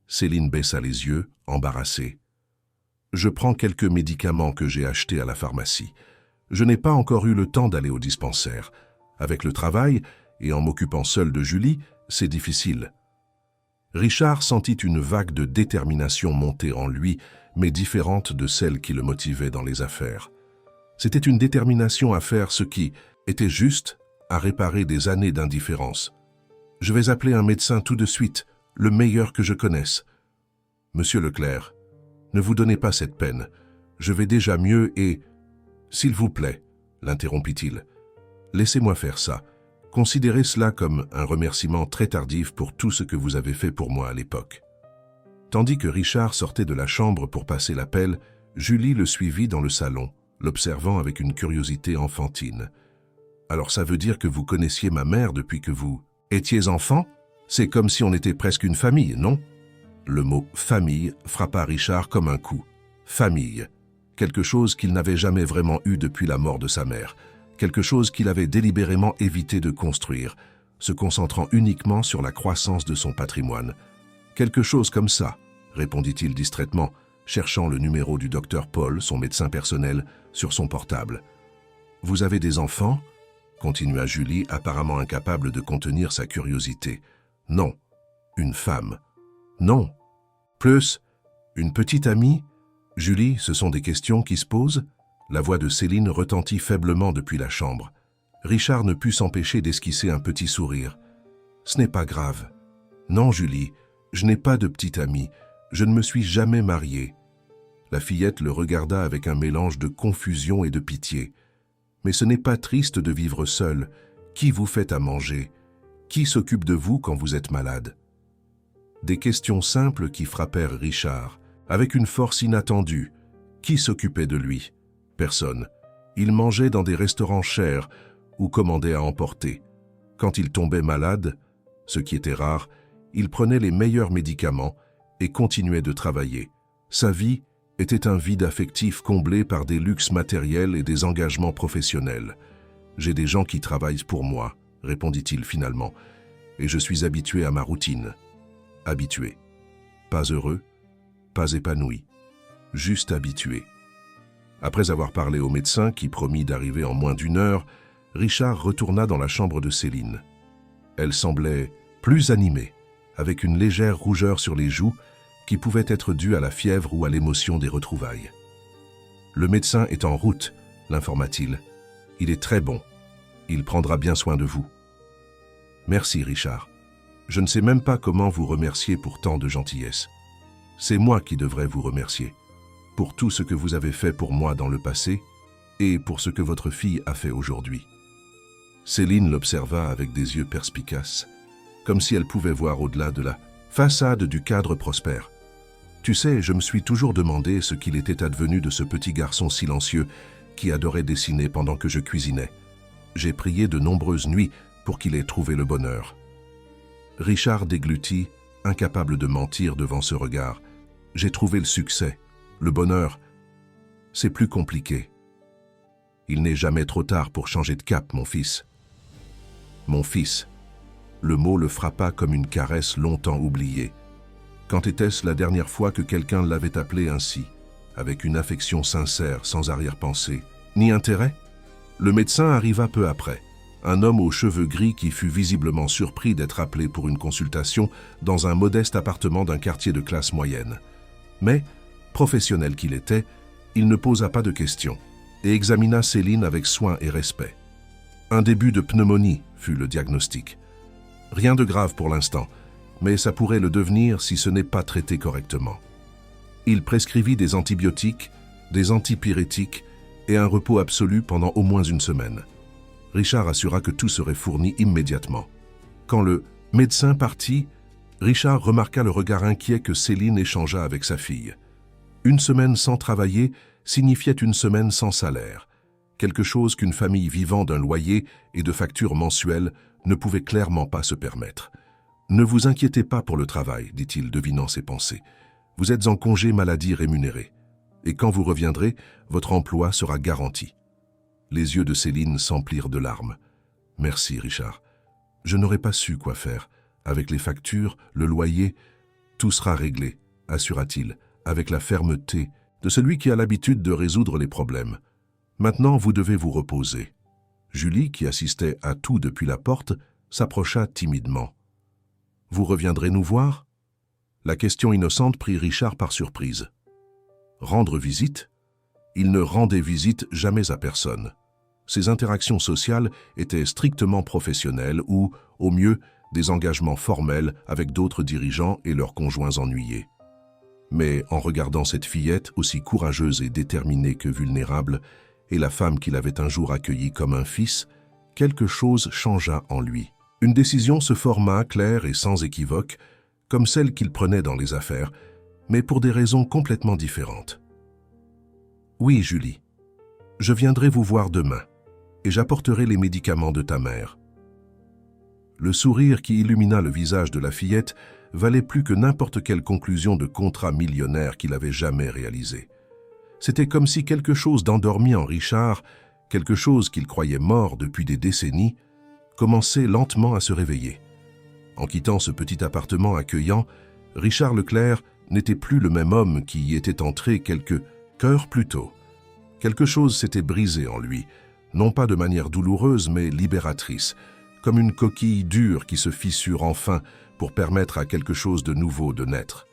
Céline baissa les yeux, embarrassée. « Je prends quelques médicaments que j'ai achetés à la pharmacie. Je n'ai pas encore eu le temps d'aller au dispensaire. Avec le travail, et en m'occupant seul de Julie, c'est difficile. » Richard sentit une vague de détermination monter en lui, mais différente de celle qui le motivait dans les affaires. C'était une détermination à faire ce qui était juste, à réparer des années d'indifférence. « Je vais appeler un médecin tout de suite, le meilleur que je connaisse. »« Monsieur Leclerc, ne vous donnez pas cette peine. Je vais déjà mieux et... »« S'il vous plaît, » l'interrompit-il, « laissez-moi faire ça. Considérez cela comme un remerciement très tardif pour tout ce que vous avez fait pour moi à l'époque. » Tandis que Richard sortait de la chambre pour passer l'appel, Julie le suivit dans le salon, l'observant avec une curiosité enfantine. « Alors ça veut dire que vous connaissiez ma mère depuis que vous étiez enfant? C'est comme si on était presque une famille, non ?» Le mot « famille » frappa Richard comme un coup. Famille. Quelque chose qu'il n'avait jamais vraiment eu depuis la mort de sa mère. Quelque chose qu'il avait délibérément évité de construire, se concentrant uniquement sur la croissance de son patrimoine. « Quelque chose comme ça », répondit-il distraitement, cherchant le numéro du docteur Paul, son médecin personnel, sur son portable. « Vous avez des enfants ?» continua Julie, apparemment incapable de contenir sa curiosité. « Non. Une femme. »« Non. Plus, une petite amie ?»« Julie, ce sont des questions qui se posent ?» La voix de Céline retentit faiblement depuis la chambre. Richard ne put s'empêcher d'esquisser un petit sourire. « Ce n'est pas grave. Non, Julie, je n'ai pas de petite amie. Je ne me suis jamais marié. » La fillette le regarda avec un mélange de confusion et de pitié. « Mais ce n'est pas triste de vivre seul. Qui vous fait à manger? Qui s'occupe de vous quand vous êtes malade ?» Des questions simples qui frappèrent Richard, avec une force inattendue. Qui s'occupait de lui? Personne. Il mangeait dans des restaurants chers ou commandait à emporter. Quand il tombait malade, ce qui était rare, il prenait les meilleurs médicaments et continuait de travailler. Sa vie était un vide affectif comblé par des luxes matériels et des engagements professionnels. « J'ai des gens qui travaillent pour moi, » répondit-il finalement, « et je suis habitué à ma routine. » Habitué. Pas heureux, pas épanoui, juste habitué. Après avoir parlé au médecin qui promit d'arriver en moins d'une heure, Richard retourna dans la chambre de Céline. Elle semblait plus animée, avec une légère rougeur sur les joues qui pouvait être due à la fièvre ou à l'émotion des retrouvailles. « Le médecin est en route, » l'informa-t-il. « Il est très bon. Il prendra bien soin de vous. » « Merci, Richard. Je ne sais même pas comment vous remercier pour tant de gentillesse. C'est moi qui devrais vous remercier, pour tout ce que vous avez fait pour moi dans le passé et pour ce que votre fille a fait aujourd'hui. » Céline l'observa avec des yeux perspicaces, comme si elle pouvait voir au-delà de la façade du cadre prospère. « Tu sais, je me suis toujours demandé ce qu'il était advenu de ce petit garçon silencieux qui adorait dessiner pendant que je cuisinais. J'ai prié de nombreuses nuits pour qu'il ait trouvé le bonheur. » Richard déglutit, incapable de mentir devant ce regard. « J'ai trouvé le succès, le bonheur. C'est plus compliqué. Il n'est jamais trop tard pour changer de cap, mon fils. » Mon fils. Le mot le frappa comme une caresse longtemps oubliée. Quand était-ce la dernière fois que quelqu'un l'avait appelé ainsi, avec une affection sincère, sans arrière-pensée, ni intérêt? Le médecin arriva peu après. Un homme aux cheveux gris qui fut visiblement surpris d'être appelé pour une consultation dans un modeste appartement d'un quartier de classe moyenne. Mais, professionnel qu'il était, il ne posa pas de questions et examina Céline avec soin et respect. Un début de pneumonie fut le diagnostic. Rien de grave pour l'instant, mais ça pourrait le devenir si ce n'est pas traité correctement. Il prescrivit des antibiotiques, des antipyrétiques et un repos absolu pendant au moins une semaine. Richard assura que tout serait fourni immédiatement. Quand le médecin partit, Richard remarqua le regard inquiet que Céline échangea avec sa fille. Une semaine sans travailler signifiait une semaine sans salaire, quelque chose qu'une famille vivant d'un loyer et de factures mensuelles ne pouvait clairement pas se permettre. « Ne vous inquiétez pas pour le travail, dit-il, devinant ses pensées. Vous êtes en congé maladie rémunéré. Et quand vous reviendrez, votre emploi sera garanti. » Les yeux de Céline s'emplirent de larmes. « Merci, Richard. Je n'aurais pas su quoi faire. Avec les factures, le loyer, tout sera réglé, assura-t-il, avec la fermeté de celui qui a l'habitude de résoudre les problèmes. Maintenant, vous devez vous reposer. » Julie, qui assistait à tout depuis la porte, s'approcha timidement. « Vous reviendrez nous voir ?» La question innocente prit Richard par surprise. Rendre visite? Il ne rendait visite jamais à personne. Ses interactions sociales étaient strictement professionnelles ou, au mieux, des engagements formels avec d'autres dirigeants et leurs conjoints ennuyés. Mais en regardant cette fillette aussi courageuse et déterminée que vulnérable, et la femme qu'il avait un jour accueillie comme un fils, quelque chose changea en lui. Une décision se forma claire et sans équivoque, comme celle qu'il prenait dans les affaires, mais pour des raisons complètement différentes. « Oui, Julie, je viendrai vous voir demain, et j'apporterai les médicaments de ta mère. » Le sourire qui illumina le visage de la fillette valait plus que n'importe quelle conclusion de contrat millionnaire qu'il avait jamais réalisé. C'était comme si quelque chose d'endormi en Richard, quelque chose qu'il croyait mort depuis des décennies, commençait lentement à se réveiller. En quittant ce petit appartement accueillant, Richard Leclerc n'était plus le même homme qui y était entré quelques heures plus tôt. Quelque chose s'était brisé en lui, non pas de manière douloureuse mais libératrice, comme une coquille dure qui se fissure enfin pour permettre à quelque chose de nouveau de naître.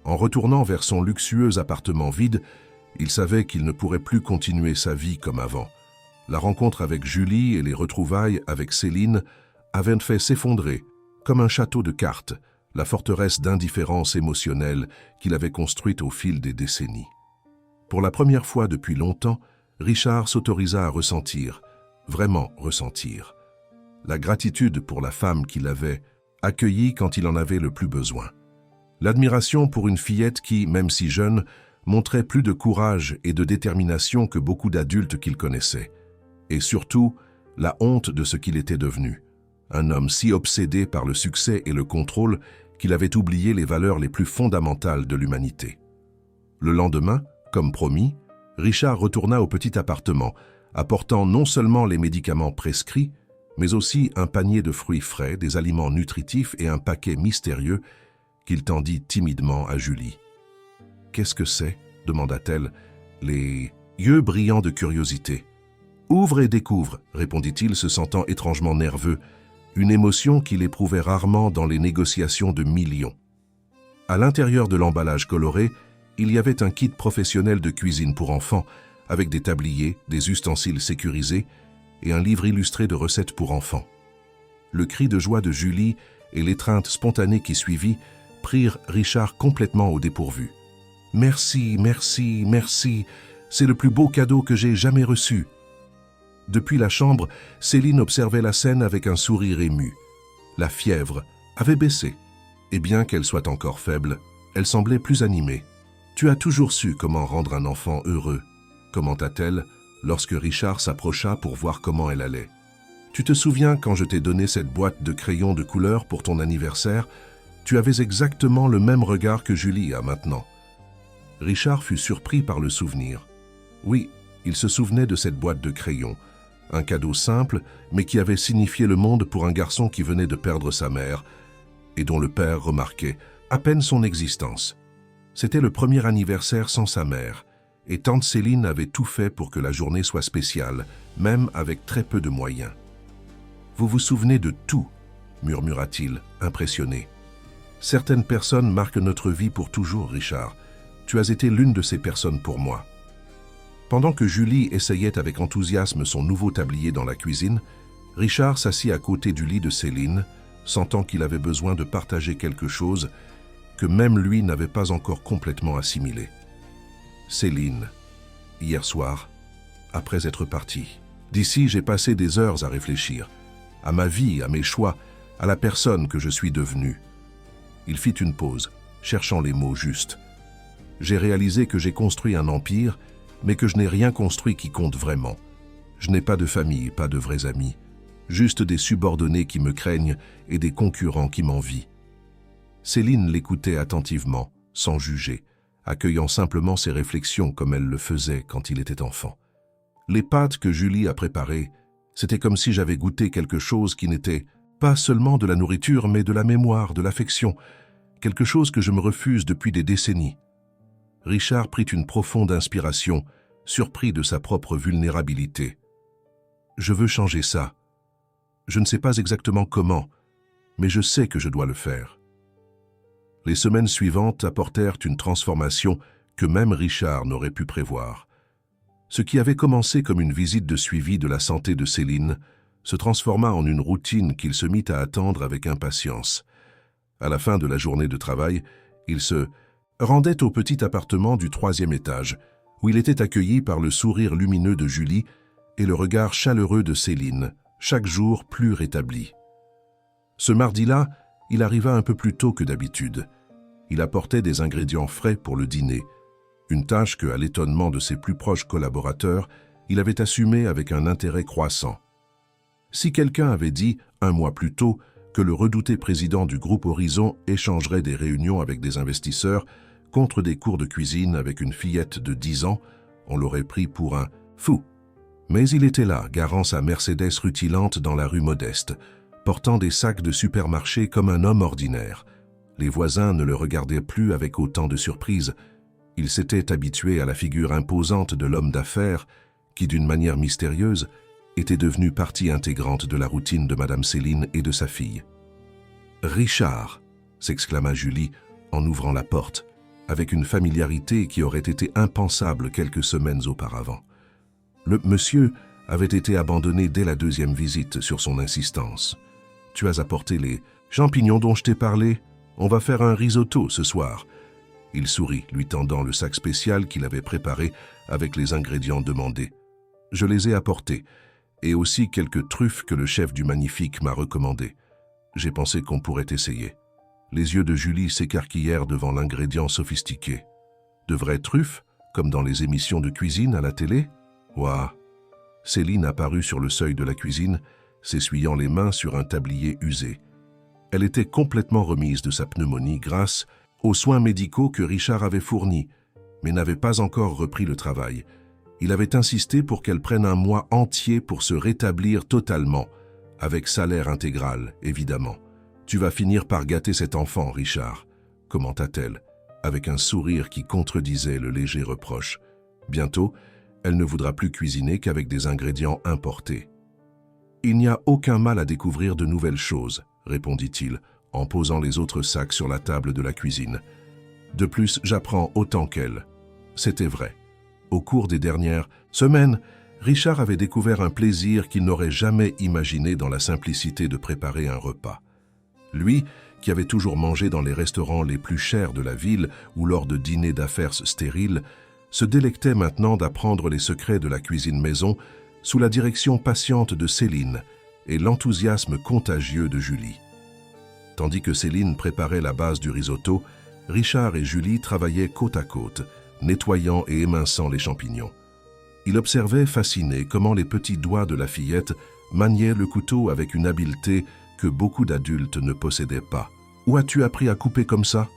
En retournant vers son luxueux appartement vide, il savait qu'il ne pourrait plus continuer sa vie comme avant. La rencontre avec Julie et les retrouvailles avec Céline avaient fait s'effondrer, comme un château de cartes, la forteresse d'indifférence émotionnelle qu'il avait construite au fil des décennies. Pour la première fois depuis longtemps, Richard s'autorisa à ressentir, vraiment ressentir, la gratitude pour la femme qu'il avait accueillie quand il en avait le plus besoin. L'admiration pour une fillette qui, même si jeune, montrait plus de courage et de détermination que beaucoup d'adultes qu'il connaissait. Et surtout, la honte de ce qu'il était devenu. Un homme si obsédé par le succès et le contrôle qu'il avait oublié les valeurs les plus fondamentales de l'humanité. Le lendemain, comme promis, Richard retourna au petit appartement, apportant non seulement les médicaments prescrits, mais aussi un panier de fruits frais, des aliments nutritifs et un paquet mystérieux qu'il tendit timidement à Julie. « Qu'est-ce que c'est » demanda-t-elle, les yeux brillants de curiosité. « Ouvre et découvre » répondit-il, se sentant étrangement nerveux, une émotion qu'il éprouvait rarement dans les négociations de millions. À l'intérieur de l'emballage coloré, il y avait un kit professionnel de cuisine pour enfants, avec des tabliers, des ustensiles sécurisés et un livre illustré de recettes pour enfants. Le cri de joie de Julie et l'étreinte spontanée qui suivit prirent Richard complètement au dépourvu. « Merci, merci, merci, c'est le plus beau cadeau que j'ai jamais reçu. » Depuis la chambre, Céline observait la scène avec un sourire ému. La fièvre avait baissé, et bien qu'elle soit encore faible, elle semblait plus animée. « Tu as toujours su comment rendre un enfant heureux », commenta-t-elle lorsque Richard s'approcha pour voir comment elle allait. « Tu te souviens quand je t'ai donné cette boîte de crayons de couleur pour ton anniversaire, tu avais exactement le même regard que Julie a maintenant. » Richard fut surpris par le souvenir. Oui, il se souvenait de cette boîte de crayons, un cadeau simple, mais qui avait signifié le monde pour un garçon qui venait de perdre sa mère et dont le père remarquait à peine son existence. C'était le premier anniversaire sans sa mère, et tante Céline avait tout fait pour que la journée soit spéciale, même avec très peu de moyens. « Vous vous souvenez de tout » murmura-t-il, impressionné. « Certaines personnes marquent notre vie pour toujours, Richard. Tu as été l'une de ces personnes pour moi. » Pendant que Julie essayait avec enthousiasme son nouveau tablier dans la cuisine, Richard s'assit à côté du lit de Céline, sentant qu'il avait besoin de partager quelque chose que même lui n'avait pas encore complètement assimilé. « Céline, hier soir, après être partie, d'ici j'ai passé des heures à réfléchir, à ma vie, à mes choix, à la personne que je suis devenue. » Il fit une pause, cherchant les mots justes. « J'ai réalisé que j'ai construit un empire, mais que je n'ai rien construit qui compte vraiment. Je n'ai pas de famille, pas de vrais amis. Juste des subordonnés qui me craignent et des concurrents qui m'envient. » Céline l'écoutait attentivement, sans juger, accueillant simplement ses réflexions comme elle le faisait quand il était enfant. Les pâtes que Julie a préparées, c'était comme si j'avais goûté quelque chose qui n'était pas seulement de la nourriture, mais de la mémoire, de l'affection, quelque chose que je me refuse depuis des décennies. Richard prit une profonde inspiration, surpris de sa propre vulnérabilité. « Je veux changer ça. Je ne sais pas exactement comment, mais je sais que je dois le faire. » Les semaines suivantes apportèrent une transformation que même Richard n'aurait pu prévoir. Ce qui avait commencé comme une visite de suivi de la santé de Céline se transforma en une routine qu'il se mit à attendre avec impatience. À la fin de la journée de travail, il se rendait au petit appartement du 3e étage, où il était accueilli par le sourire lumineux de Julie et le regard chaleureux de Céline, chaque jour plus rétabli. Ce mardi-là, il arriva un peu plus tôt que d'habitude. Il apportait des ingrédients frais pour le dîner, une tâche que, à l'étonnement de ses plus proches collaborateurs, il avait assumée avec un intérêt croissant. Si quelqu'un avait dit, un mois plus tôt, que le redouté président du groupe Horizon échangerait des réunions avec des investisseurs contre des cours de cuisine avec une fillette de 10 ans, on l'aurait pris pour un fou. Mais il était là, garant sa Mercedes rutilante dans la rue Modeste, portant des sacs de supermarché comme un homme ordinaire. Les voisins ne le regardaient plus avec autant de surprise. Ils s'étaient habitués à la figure imposante de l'homme d'affaires qui, d'une manière mystérieuse, était devenu partie intégrante de la routine de Madame Céline et de sa fille. « Richard !» s'exclama Julie en ouvrant la porte, avec une familiarité qui aurait été impensable quelques semaines auparavant. Le monsieur avait été abandonné dès la 2e visite sur son insistance. « Tu as apporté les champignons dont je t'ai parlé? On va faire un risotto ce soir. » Il sourit, lui tendant le sac spécial qu'il avait préparé avec les ingrédients demandés. « Je les ai apportés, et aussi quelques truffes que le chef du Magnifique m'a recommandées. J'ai pensé qu'on pourrait essayer. » Les yeux de Julie s'écarquillèrent devant l'ingrédient sophistiqué. « De vraies truffes, comme dans les émissions de cuisine à la télé? Ouah !» Céline apparut sur le seuil de la cuisine, s'essuyant les mains sur un tablier usé. Elle était complètement remise de sa pneumonie grâce aux soins médicaux que Richard avait fournis, mais n'avait pas encore repris le travail. Il avait insisté pour qu'elle prenne un mois entier pour se rétablir totalement, avec salaire intégral, évidemment. « Tu vas finir par gâter cet enfant, Richard, » commenta-t-elle, avec un sourire qui contredisait le léger reproche. Bientôt, elle ne voudra plus cuisiner qu'avec des ingrédients importés. « Il n'y a aucun mal à découvrir de nouvelles choses, » répondit-il, en posant les autres sacs sur la table de la cuisine. « De plus, j'apprends autant qu'elle. » C'était vrai. Au cours des dernières semaines, Richard avait découvert un plaisir qu'il n'aurait jamais imaginé dans la simplicité de préparer un repas. Lui, qui avait toujours mangé dans les restaurants les plus chers de la ville ou lors de dîners d'affaires stériles, se délectait maintenant d'apprendre les secrets de la cuisine maison sous la direction patiente de Céline et l'enthousiasme contagieux de Julie. Tandis que Céline préparait la base du risotto, Richard et Julie travaillaient côte à côte, nettoyant et éminçant les champignons. Il observait fasciné comment les petits doigts de la fillette maniaient le couteau avec une habileté que beaucoup d'adultes ne possédaient pas. « Où as-tu appris à couper comme ça ?»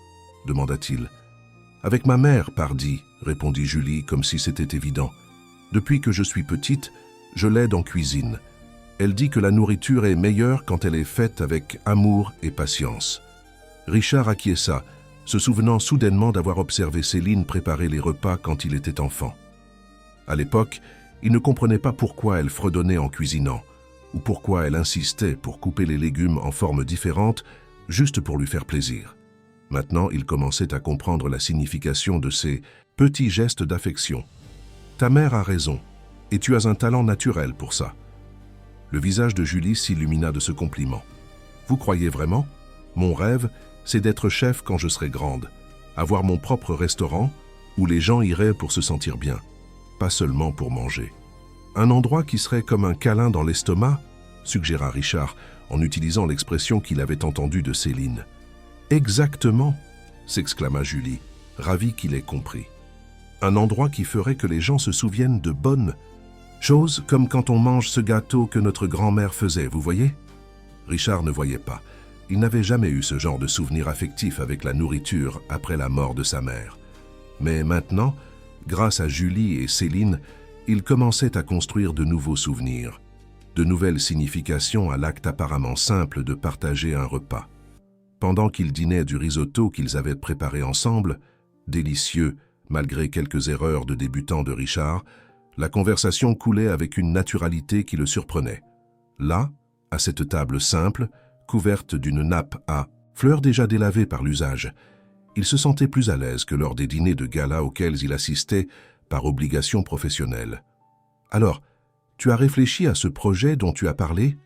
demanda-t-il. « Avec ma mère, pardi, » répondit Julie comme si c'était évident. « Depuis que je suis petite, je l'aide en cuisine. Elle dit que la nourriture est meilleure quand elle est faite avec amour et patience. » Richard acquiesça, se souvenant soudainement d'avoir observé Céline préparer les repas quand il était enfant. À l'époque, il ne comprenait pas pourquoi elle fredonnait en cuisinant, ou pourquoi elle insistait pour couper les légumes en formes différentes, juste pour lui faire plaisir. Maintenant, il commençait à comprendre la signification de ces petits gestes d'affection. « Ta mère a raison, et tu as un talent naturel pour ça. » Le visage de Julie s'illumina de ce compliment. « Vous croyez vraiment? Mon rêve, c'est d'être chef quand je serai grande, avoir mon propre restaurant où les gens iraient pour se sentir bien, pas seulement pour manger. » Un endroit qui serait comme un câlin dans l'estomac, suggéra Richard en utilisant l'expression qu'il avait entendue de Céline. Exactement, s'exclama Julie, ravie qu'il ait compris. Un endroit qui ferait que les gens se souviennent de bonnes Chose comme quand on mange ce gâteau que notre grand-mère faisait, vous voyez? Richard ne voyait pas. Il n'avait jamais eu ce genre de souvenir affectif avec la nourriture après la mort de sa mère. Mais maintenant, grâce à Julie et Céline, il commençait à construire de nouveaux souvenirs, de nouvelles significations à l'acte apparemment simple de partager un repas. Pendant qu'ils dînaient du risotto qu'ils avaient préparé ensemble, délicieux malgré quelques erreurs de débutant de Richard, la conversation coulait avec une naturalité qui le surprenait. Là, à cette table simple, couverte d'une nappe à fleurs déjà délavées par l'usage, il se sentait plus à l'aise que lors des dîners de gala auxquels il assistait par obligation professionnelle. « Alors, tu as réfléchi à ce projet dont tu as parlé ?»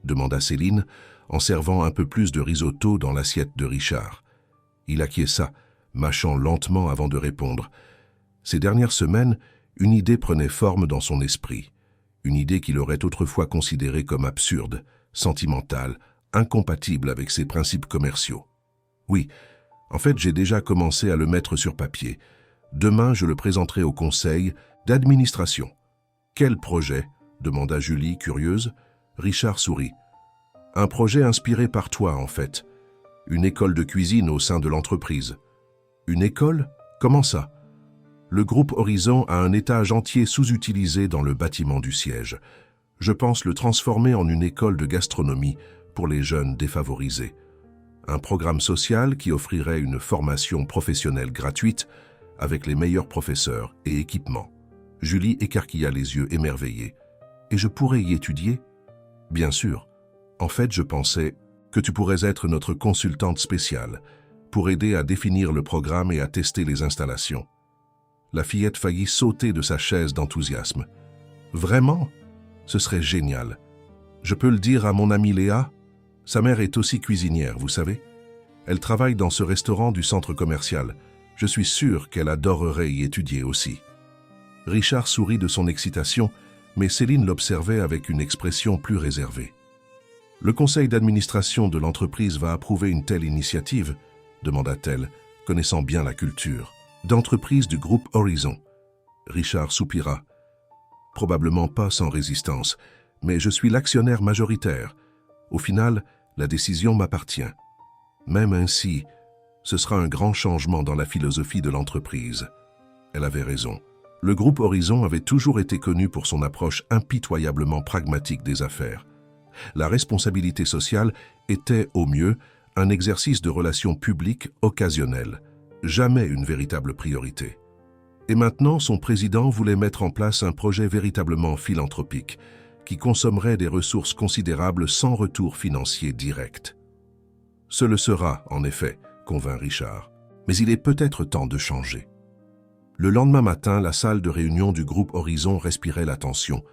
demanda Céline, en servant un peu plus de risotto dans l'assiette de Richard. Il acquiesça, mâchant lentement avant de répondre. Ces dernières semaines, une idée prenait forme dans son esprit, une idée qu'il aurait autrefois considérée comme absurde, sentimentale, incompatible avec ses principes commerciaux. Oui, en fait, j'ai déjà commencé à le mettre sur papier. Demain, je le présenterai au conseil d'administration. « Quel projet ?» demanda Julie, curieuse. Richard sourit. « Un projet inspiré par toi, en fait. Une école de cuisine au sein de l'entreprise. » « Une école? Comment ça ?» Le groupe Horizon a un étage entier sous-utilisé dans le bâtiment du siège. Je pense le transformer en une école de gastronomie pour les jeunes défavorisés. Un programme social qui offrirait une formation professionnelle gratuite avec les meilleurs professeurs et équipements. Julie écarquilla les yeux émerveillés. « Et je pourrais y étudier ?»« Bien sûr. En fait, je pensais que tu pourrais être notre consultante spéciale pour aider à définir le programme et à tester les installations. » La fillette faillit sauter de sa chaise d'enthousiasme. « Vraiment? Ce serait génial. Je peux le dire à mon amie Léa? Sa mère est aussi cuisinière, vous savez. Elle travaille dans ce restaurant du centre commercial. Je suis sûr qu'elle adorerait y étudier aussi. » Richard sourit de son excitation, mais Céline l'observait avec une expression plus réservée. « Le conseil d'administration de l'entreprise va approuver une telle initiative ?» demanda-t-elle, connaissant bien la culture. « D'entreprise du groupe Horizon. » Richard soupira. « Probablement pas sans résistance, mais je suis l'actionnaire majoritaire. Au final, la décision m'appartient. Même ainsi, ce sera un grand changement dans la philosophie de l'entreprise. » Elle avait raison. Le groupe Horizon avait toujours été connu pour son approche impitoyablement pragmatique des affaires. La responsabilité sociale était, au mieux, un exercice de relations publiques occasionnel, jamais une véritable priorité. Et maintenant, son président voulait mettre en place un projet véritablement philanthropique, qui consommerait des ressources considérables sans retour financier direct. Ce le sera, en effet, convint Richard, mais il est peut-être temps de changer. Le lendemain matin, la salle de réunion du groupe Horizon respirait la tension.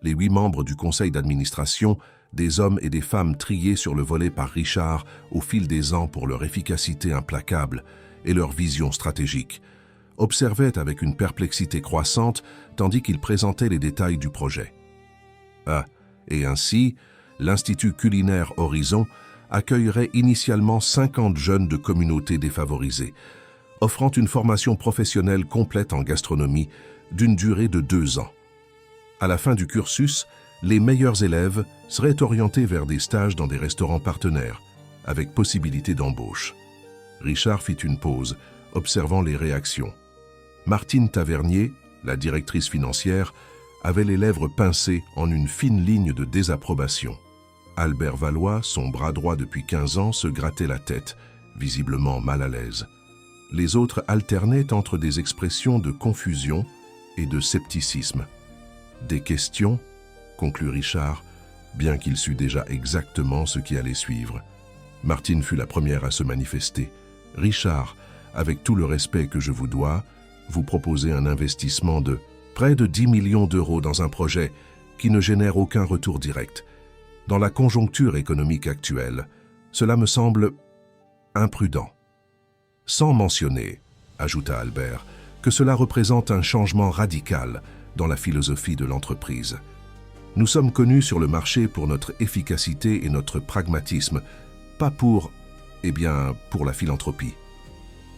Les 8 membres du conseil d'administration, des hommes et des femmes triés sur le volet par Richard au fil des ans pour leur efficacité implacable et leur vision stratégique, observaient avec une perplexité croissante tandis qu'il présentait les détails du projet. Ah, et ainsi, l'Institut culinaire Horizon accueillerait initialement 50 jeunes de communautés défavorisées, offrant une formation professionnelle complète en gastronomie d'une durée de 2 ans. À la fin du cursus, les meilleurs élèves seraient orientés vers des stages dans des restaurants partenaires, avec possibilité d'embauche. Richard fit une pause, observant les réactions. Martine Tavernier, la directrice financière, avait les lèvres pincées en une fine ligne de désapprobation. Albert Valois, son bras droit depuis 15 ans, se grattait la tête, visiblement mal à l'aise. Les autres alternaient entre des expressions de confusion et de scepticisme. « Des questions ?» conclut Richard, bien qu'il sût déjà exactement ce qui allait suivre. Martine fut la première à se manifester. « Richard, avec tout le respect que je vous dois, vous proposez un investissement de près de 10 millions d'euros dans un projet qui ne génère aucun retour direct. Dans la conjoncture économique actuelle, cela me semble imprudent. Sans mentionner, ajouta Albert, que cela représente un changement radical dans la philosophie de l'entreprise. Nous sommes connus sur le marché pour notre efficacité et notre pragmatisme, pas pour, pour la philanthropie.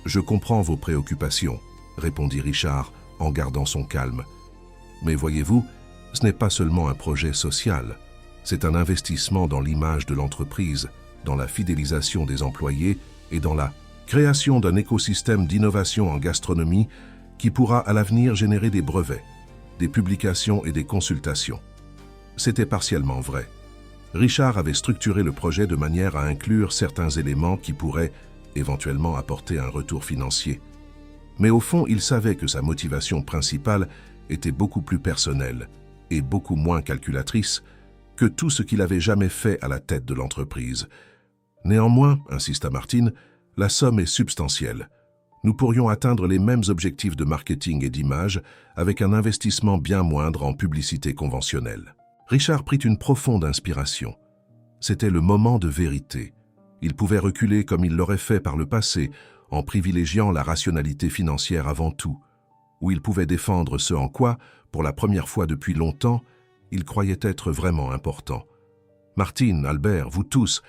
Je comprends vos préoccupations, répondit Richard en gardant son calme. Mais voyez-vous, Ce n'est pas seulement un projet social, c'est un investissement dans l'image de l'entreprise, dans la fidélisation des employés et dans la création d'un écosystème d'innovation en gastronomie qui pourra à l'avenir générer des brevets, des publications et des consultations. C'était partiellement vrai. Richard avait structuré le projet de manière à inclure certains éléments qui pourraient éventuellement apporter un retour financier. Mais au fond, il savait que sa motivation principale était beaucoup plus personnelle et beaucoup moins calculatrice que tout ce qu'il avait jamais fait à la tête de l'entreprise. Néanmoins, insista Martine, la somme est substantielle. Nous pourrions atteindre les mêmes objectifs de marketing et d'image avec un investissement bien moindre en publicité conventionnelle. Richard prit une profonde inspiration. C'était le moment de vérité. Il pouvait reculer comme il l'aurait fait par le passé, en privilégiant la rationalité financière avant tout, ou il pouvait défendre ce en quoi, pour la première fois depuis longtemps, il croyait être vraiment important. Martine, Albert, vous tous,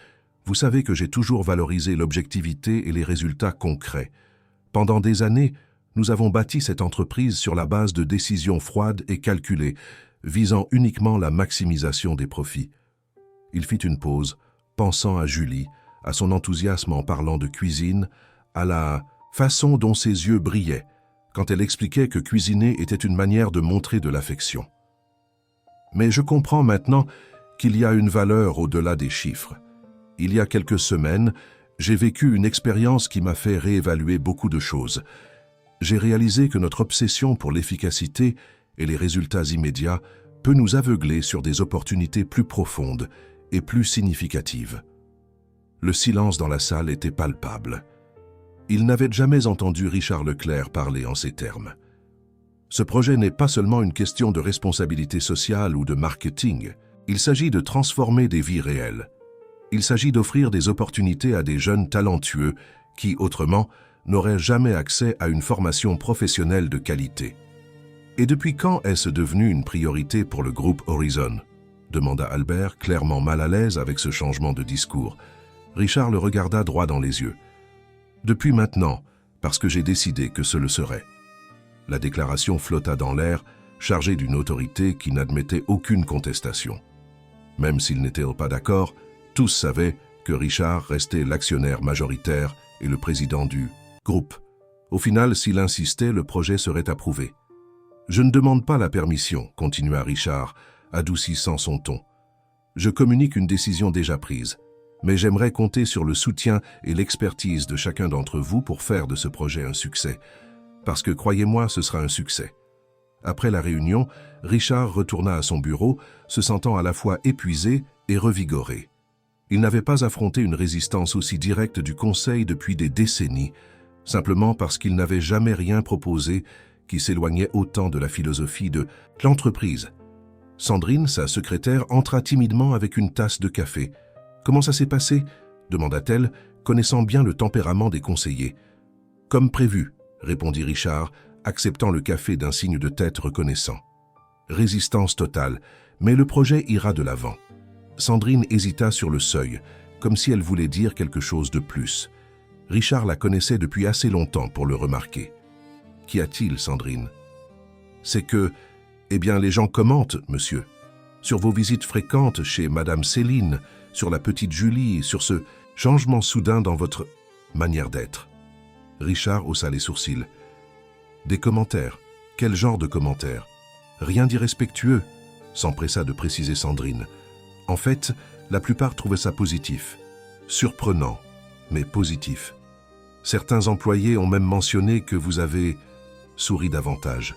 vous savez que j'ai toujours valorisé l'objectivité et les résultats concrets. Pendant des années, nous avons bâti cette entreprise sur la base de décisions froides et calculées, visant uniquement la maximisation des profits. Il fit une pause, pensant à Julie, à son enthousiasme en parlant de cuisine, à la façon dont ses yeux brillaient quand elle expliquait que cuisiner était une manière de montrer de l'affection. Mais je comprends maintenant qu'il y a une valeur au-delà des chiffres. Il y a quelques semaines, j'ai vécu une expérience qui m'a fait réévaluer beaucoup de choses. J'ai réalisé que notre obsession pour l'efficacité et les résultats immédiats peut nous aveugler sur des opportunités plus profondes et plus significatives. Le silence dans la salle était palpable. Il n'avait jamais entendu Richard Leclerc parler en ces termes. Ce projet n'est pas seulement une question de responsabilité sociale ou de marketing. Il s'agit de transformer des vies réelles. Il s'agit d'offrir des opportunités à des jeunes talentueux qui, autrement, n'auraient jamais accès à une formation professionnelle de qualité. Et depuis quand est-ce devenu une priorité pour le groupe Horizon ? Demanda Albert, clairement mal à l'aise avec ce changement de discours. Richard le regarda droit dans les yeux. Depuis maintenant, parce que j'ai décidé que ce le serait. La déclaration flotta dans l'air, chargée d'une autorité qui n'admettait aucune contestation. Même s'ils n'étaient pas d'accord, tous savaient que Richard restait l'actionnaire majoritaire et le président du groupe. Au final, s'il insistait, le projet serait approuvé. « Je ne demande pas la permission », continua Richard, adoucissant son ton. « Je communique une décision déjà prise, mais j'aimerais compter sur le soutien et l'expertise de chacun d'entre vous pour faire de ce projet un succès. Parce que, croyez-moi, ce sera un succès. » Après la réunion, Richard retourna à son bureau, se sentant à la fois épuisé et revigoré. Il n'avait pas affronté une résistance aussi directe du Conseil depuis des décennies, simplement parce qu'il n'avait jamais rien proposé qui s'éloignait autant de la philosophie de l'entreprise. Sandrine, sa secrétaire, entra timidement avec une tasse de café. « Comment ça s'est passé ?» demanda-t-elle, connaissant bien le tempérament des conseillers. « Comme prévu », répondit Richard, acceptant le café d'un signe de tête reconnaissant. Résistance totale, mais le projet ira de l'avant. Sandrine hésita sur le seuil, comme si elle voulait dire quelque chose de plus. Richard la connaissait depuis assez longtemps pour le remarquer. « Qu'y a-t-il, Sandrine ?»« C'est que, eh bien, les gens commentent, monsieur. Sur vos visites fréquentes chez Madame Céline, sur la petite Julie, sur ce changement soudain dans votre manière d'être. » Richard haussa les sourcils. « Des commentaires. Quel genre de commentaires ? Rien d'irrespectueux, » s'empressa de préciser Sandrine. En fait, la plupart trouvaient ça positif. Surprenant, mais positif. Certains employés ont même mentionné que vous avez souri davantage.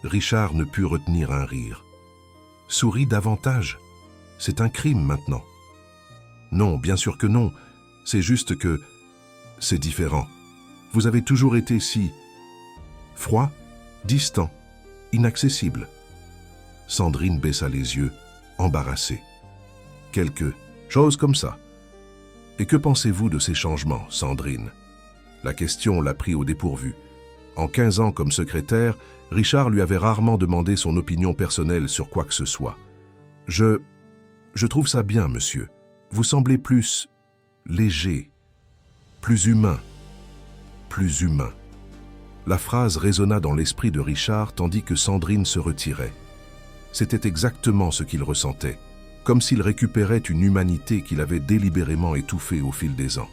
Richard ne put retenir un rire. Souri davantage ? C'est un crime maintenant. Non, bien sûr que non. C'est juste que c'est différent. Vous avez toujours été si froid, distant, inaccessible. Sandrine baissa les yeux, embarrassée. Quelque chose comme ça. Et que pensez-vous de ces changements, Sandrine ? La question l'a pris au dépourvu. En 15 ans comme secrétaire, Richard lui avait rarement demandé son opinion personnelle sur quoi que ce soit. Je trouve ça bien, monsieur. Vous semblez plus léger, plus humain, plus humain. La phrase résonna dans l'esprit de Richard tandis que Sandrine se retirait. C'était exactement ce qu'il ressentait, comme s'il récupérait une humanité qu'il avait délibérément étouffée au fil des ans.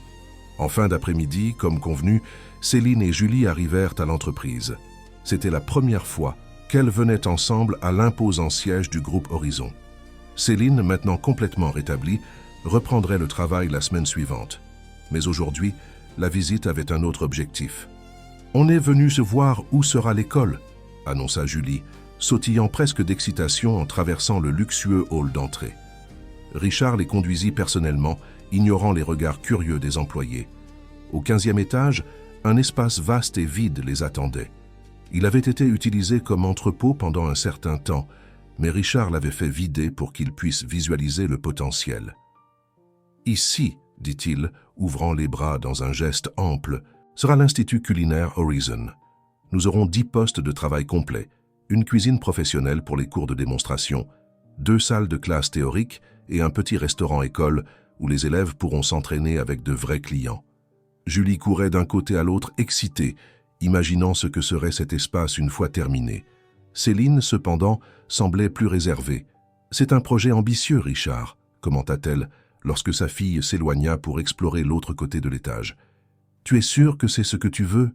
En fin d'après-midi, comme convenu, Céline et Julie arrivèrent à l'entreprise. C'était la première fois qu'elles venaient ensemble à l'imposant siège du groupe Horizon. Céline, maintenant complètement rétablie, reprendrait le travail la semaine suivante. Mais aujourd'hui, la visite avait un autre objectif. « On est venu se voir où sera l'école », annonça Julie, sautillant presque d'excitation en traversant le luxueux hall d'entrée. Richard les conduisit personnellement, ignorant les regards curieux des employés. Au 15e étage, un espace vaste et vide les attendait. Il avait été utilisé comme entrepôt pendant un certain temps, mais Richard l'avait fait vider pour qu'il puisse visualiser le potentiel. « Ici, dit-il, ouvrant les bras dans un geste ample, sera l'Institut culinaire Horizon. Nous aurons 10 postes de travail complets, une cuisine professionnelle pour les cours de démonstration, 2 salles de classe théoriques et un petit restaurant-école où les élèves pourront s'entraîner avec de vrais clients. » Julie courait d'un côté à l'autre excitée, imaginant ce que serait cet espace une fois terminé. Céline, cependant, semblait plus réservée. « C'est un projet ambitieux, Richard, » commenta-t-elle, lorsque sa fille s'éloigna pour explorer l'autre côté de l'étage. « Tu es sûr que c'est ce que tu veux ?»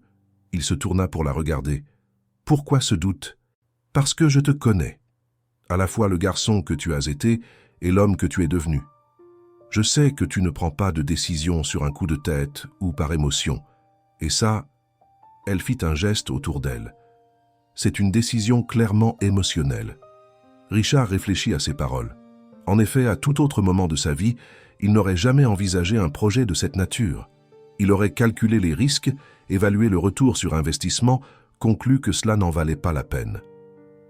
Il se tourna pour la regarder. « Pourquoi ce doute ?»« Parce que je te connais. À la fois le garçon que tu as été et l'homme que tu es devenu. Je sais que tu ne prends pas de décision sur un coup de tête ou par émotion. Et ça, elle fit un geste autour d'elle. C'est une décision clairement émotionnelle. » Richard réfléchit à ces paroles. En effet, à tout autre moment de sa vie, il n'aurait jamais envisagé un projet de cette nature. Il aurait calculé les risques, évalué le retour sur investissement, conclu que cela n'en valait pas la peine.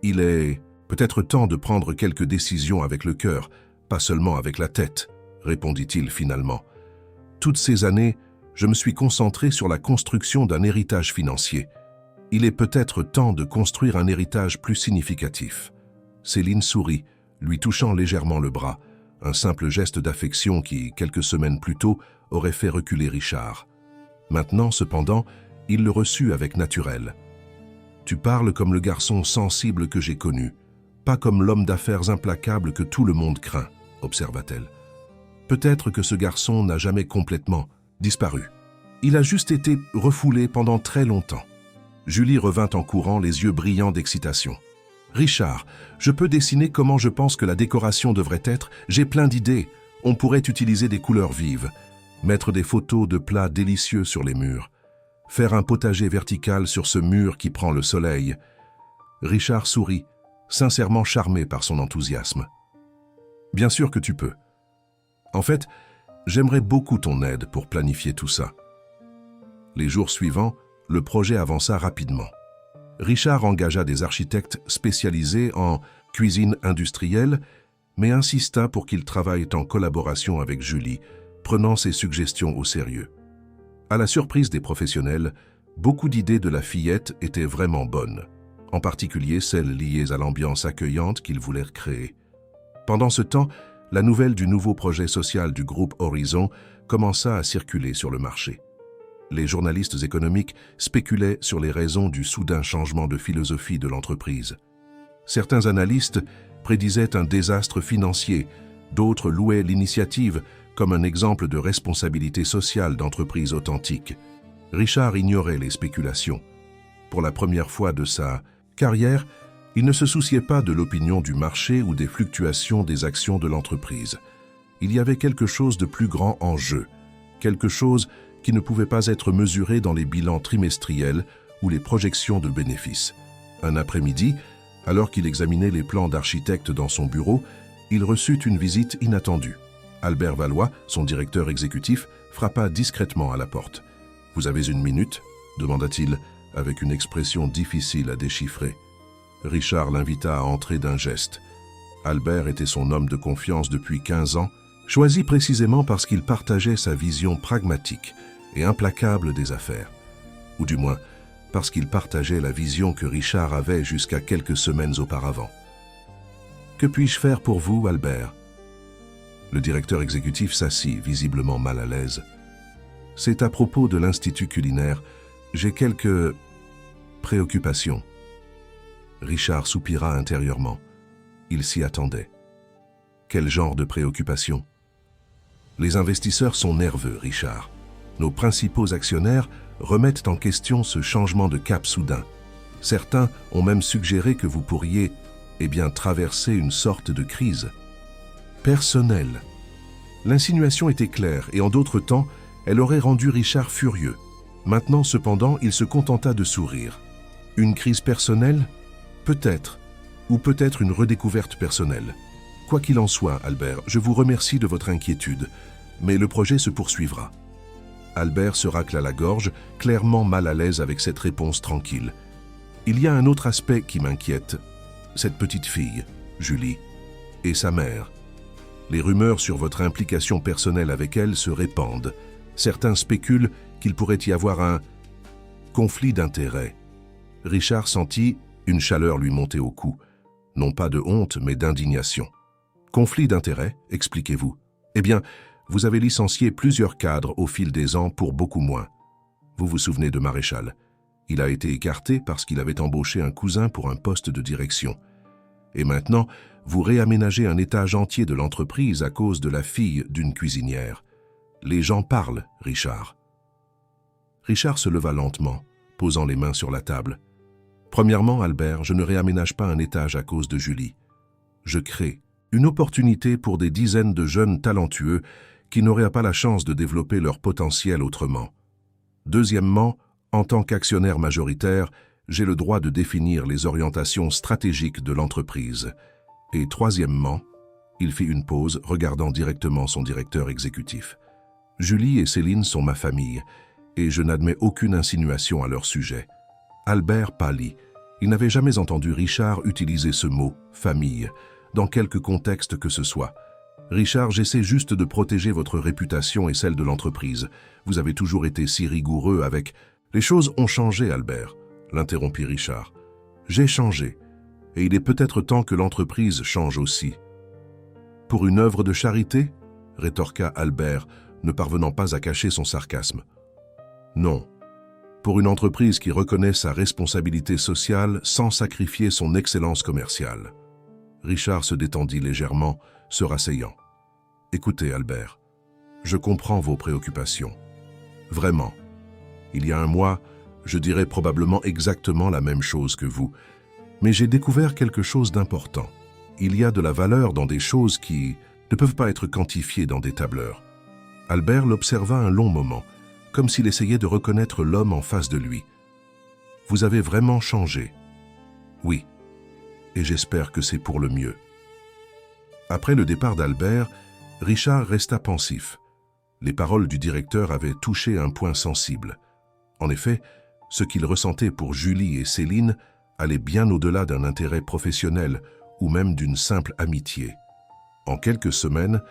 Il est peut-être temps de prendre quelques décisions avec le cœur, pas seulement avec la tête, répondit-il finalement. Toutes ces années, je me suis concentré sur la construction d'un héritage financier. Il est peut-être temps de construire un héritage plus significatif. Céline sourit, lui touchant légèrement le bras, un simple geste d'affection qui, quelques semaines plus tôt, aurait fait reculer Richard. Maintenant, cependant, il le reçut avec naturel. « Tu parles comme le garçon sensible que j'ai connu, pas comme l'homme d'affaires implacable que tout le monde craint, » observa-t-elle. « Peut-être que ce garçon n'a jamais complètement disparu. Il a juste été refoulé pendant très longtemps. » Julie revint en courant, les yeux brillants d'excitation. « Richard, je peux dessiner comment je pense que la décoration devrait être. J'ai plein d'idées. On pourrait utiliser des couleurs vives, mettre des photos de plats délicieux sur les murs, faire un potager vertical sur ce mur qui prend le soleil. » Richard sourit, sincèrement charmé par son enthousiasme. « Bien sûr que tu peux. En fait, j'aimerais beaucoup ton aide pour planifier tout ça. » Les jours suivants, le projet avança rapidement. Richard engagea des architectes spécialisés en cuisine industrielle, mais insista pour qu'ils travaillent en collaboration avec Julie, prenant ses suggestions au sérieux. À la surprise des professionnels, beaucoup d'idées de la fillette étaient vraiment bonnes, en particulier celles liées à l'ambiance accueillante qu'ils voulaient créer. Pendant ce temps, la nouvelle du nouveau projet social du groupe Horizon commença à circuler sur le marché. Les journalistes économiques spéculaient sur les raisons du soudain changement de philosophie de l'entreprise. Certains analystes prédisaient un désastre financier, d'autres louaient l'initiative comme un exemple de responsabilité sociale d'entreprise authentique. Richard ignorait les spéculations. Pour la première fois de sa carrière, il ne se souciait pas de l'opinion du marché ou des fluctuations des actions de l'entreprise. Il y avait quelque chose de plus grand en jeu, quelque chose qui ne pouvait pas être mesuré dans les bilans trimestriels ou les projections de bénéfices. Un après-midi, alors qu'il examinait les plans d'architecte dans son bureau, il reçut une visite inattendue. Albert Valois, son directeur exécutif, frappa discrètement à la porte. « Vous avez une minute ?» demanda-t-il, avec une expression difficile à déchiffrer. Richard l'invita à entrer d'un geste. Albert était son homme de confiance depuis 15 ans, choisi précisément parce qu'il partageait sa vision pragmatique et implacable des affaires. Ou du moins, parce qu'il partageait la vision que Richard avait jusqu'à quelques semaines auparavant. « Que puis-je faire pour vous, Albert ?» Le directeur exécutif s'assit, visiblement mal à l'aise. « C'est à propos de l'Institut culinaire. J'ai quelques préoccupations. » Richard soupira intérieurement. Il s'y attendait. Quel genre de préoccupation? Les investisseurs sont nerveux, Richard. Nos principaux actionnaires remettent en question ce changement de cap soudain. Certains ont même suggéré que vous pourriez, traverser une sorte de crise personnelle. L'insinuation était claire et en d'autres temps, elle aurait rendu Richard furieux. Maintenant, cependant, il se contenta de sourire. Une crise personnelle? Peut-être. Ou peut-être une redécouverte personnelle. Quoi qu'il en soit, Albert, je vous remercie de votre inquiétude, mais le projet se poursuivra. Albert se racla la gorge, clairement mal à l'aise avec cette réponse tranquille. Il y a un autre aspect qui m'inquiète. Cette petite fille, Julie, et sa mère. Les rumeurs sur votre implication personnelle avec elle se répandent. Certains spéculent qu'il pourrait y avoir un conflit d'intérêts. Richard sentit une chaleur lui monter au cou. Non pas de honte, mais d'indignation. Conflit d'intérêts, expliquez-vous. Eh bien, vous avez licencié plusieurs cadres au fil des ans pour beaucoup moins. Vous vous souvenez de Maréchal. Il a été écarté parce qu'il avait embauché un cousin pour un poste de direction. Et maintenant, vous réaménagez un étage entier de l'entreprise à cause de la fille d'une cuisinière. Les gens parlent, Richard. Richard se leva lentement, posant les mains sur la table. Premièrement, Albert, je ne réaménage pas un étage à cause de Julie. Je crée une opportunité pour des dizaines de jeunes talentueux qui n'auraient pas la chance de développer leur potentiel autrement. Deuxièmement, en tant qu'actionnaire majoritaire, j'ai le droit de définir les orientations stratégiques de l'entreprise. Et troisièmement, il fit une pause, regardant directement son directeur exécutif. Julie et Céline sont ma famille, et je n'admets aucune insinuation à leur sujet. Albert pâlit. Il n'avait jamais entendu Richard utiliser ce mot, famille, dans quelque contexte que ce soit. Richard, j'essaie juste de protéger votre réputation et celle de l'entreprise. Vous avez toujours été si rigoureux avec... Les choses ont changé, Albert, l'interrompit Richard. J'ai changé, et il est peut-être temps que l'entreprise change aussi. Pour une œuvre de charité? Rétorqua Albert, ne parvenant pas à cacher son sarcasme. Non. Pour une entreprise qui reconnaît sa responsabilité sociale sans sacrifier son excellence commerciale. Richard se détendit légèrement, se rasseyant. Écoutez, Albert, je comprends vos préoccupations. Vraiment. Il y a un mois, je dirais probablement exactement la même chose que vous. Mais j'ai découvert quelque chose d'important. Il y a de la valeur dans des choses qui ne peuvent pas être quantifiées dans des tableurs. Albert l'observa un long moment, comme s'il essayait de reconnaître l'homme en face de lui. Vous avez vraiment changé. Oui. Et j'espère que c'est pour le mieux. Après le départ d'Albert, Richard resta pensif. Les paroles du directeur avaient touché un point sensible. En effet, ce qu'il ressentait pour Julie et Céline allait bien au-delà d'un intérêt professionnel ou même d'une simple amitié. En quelques semaines,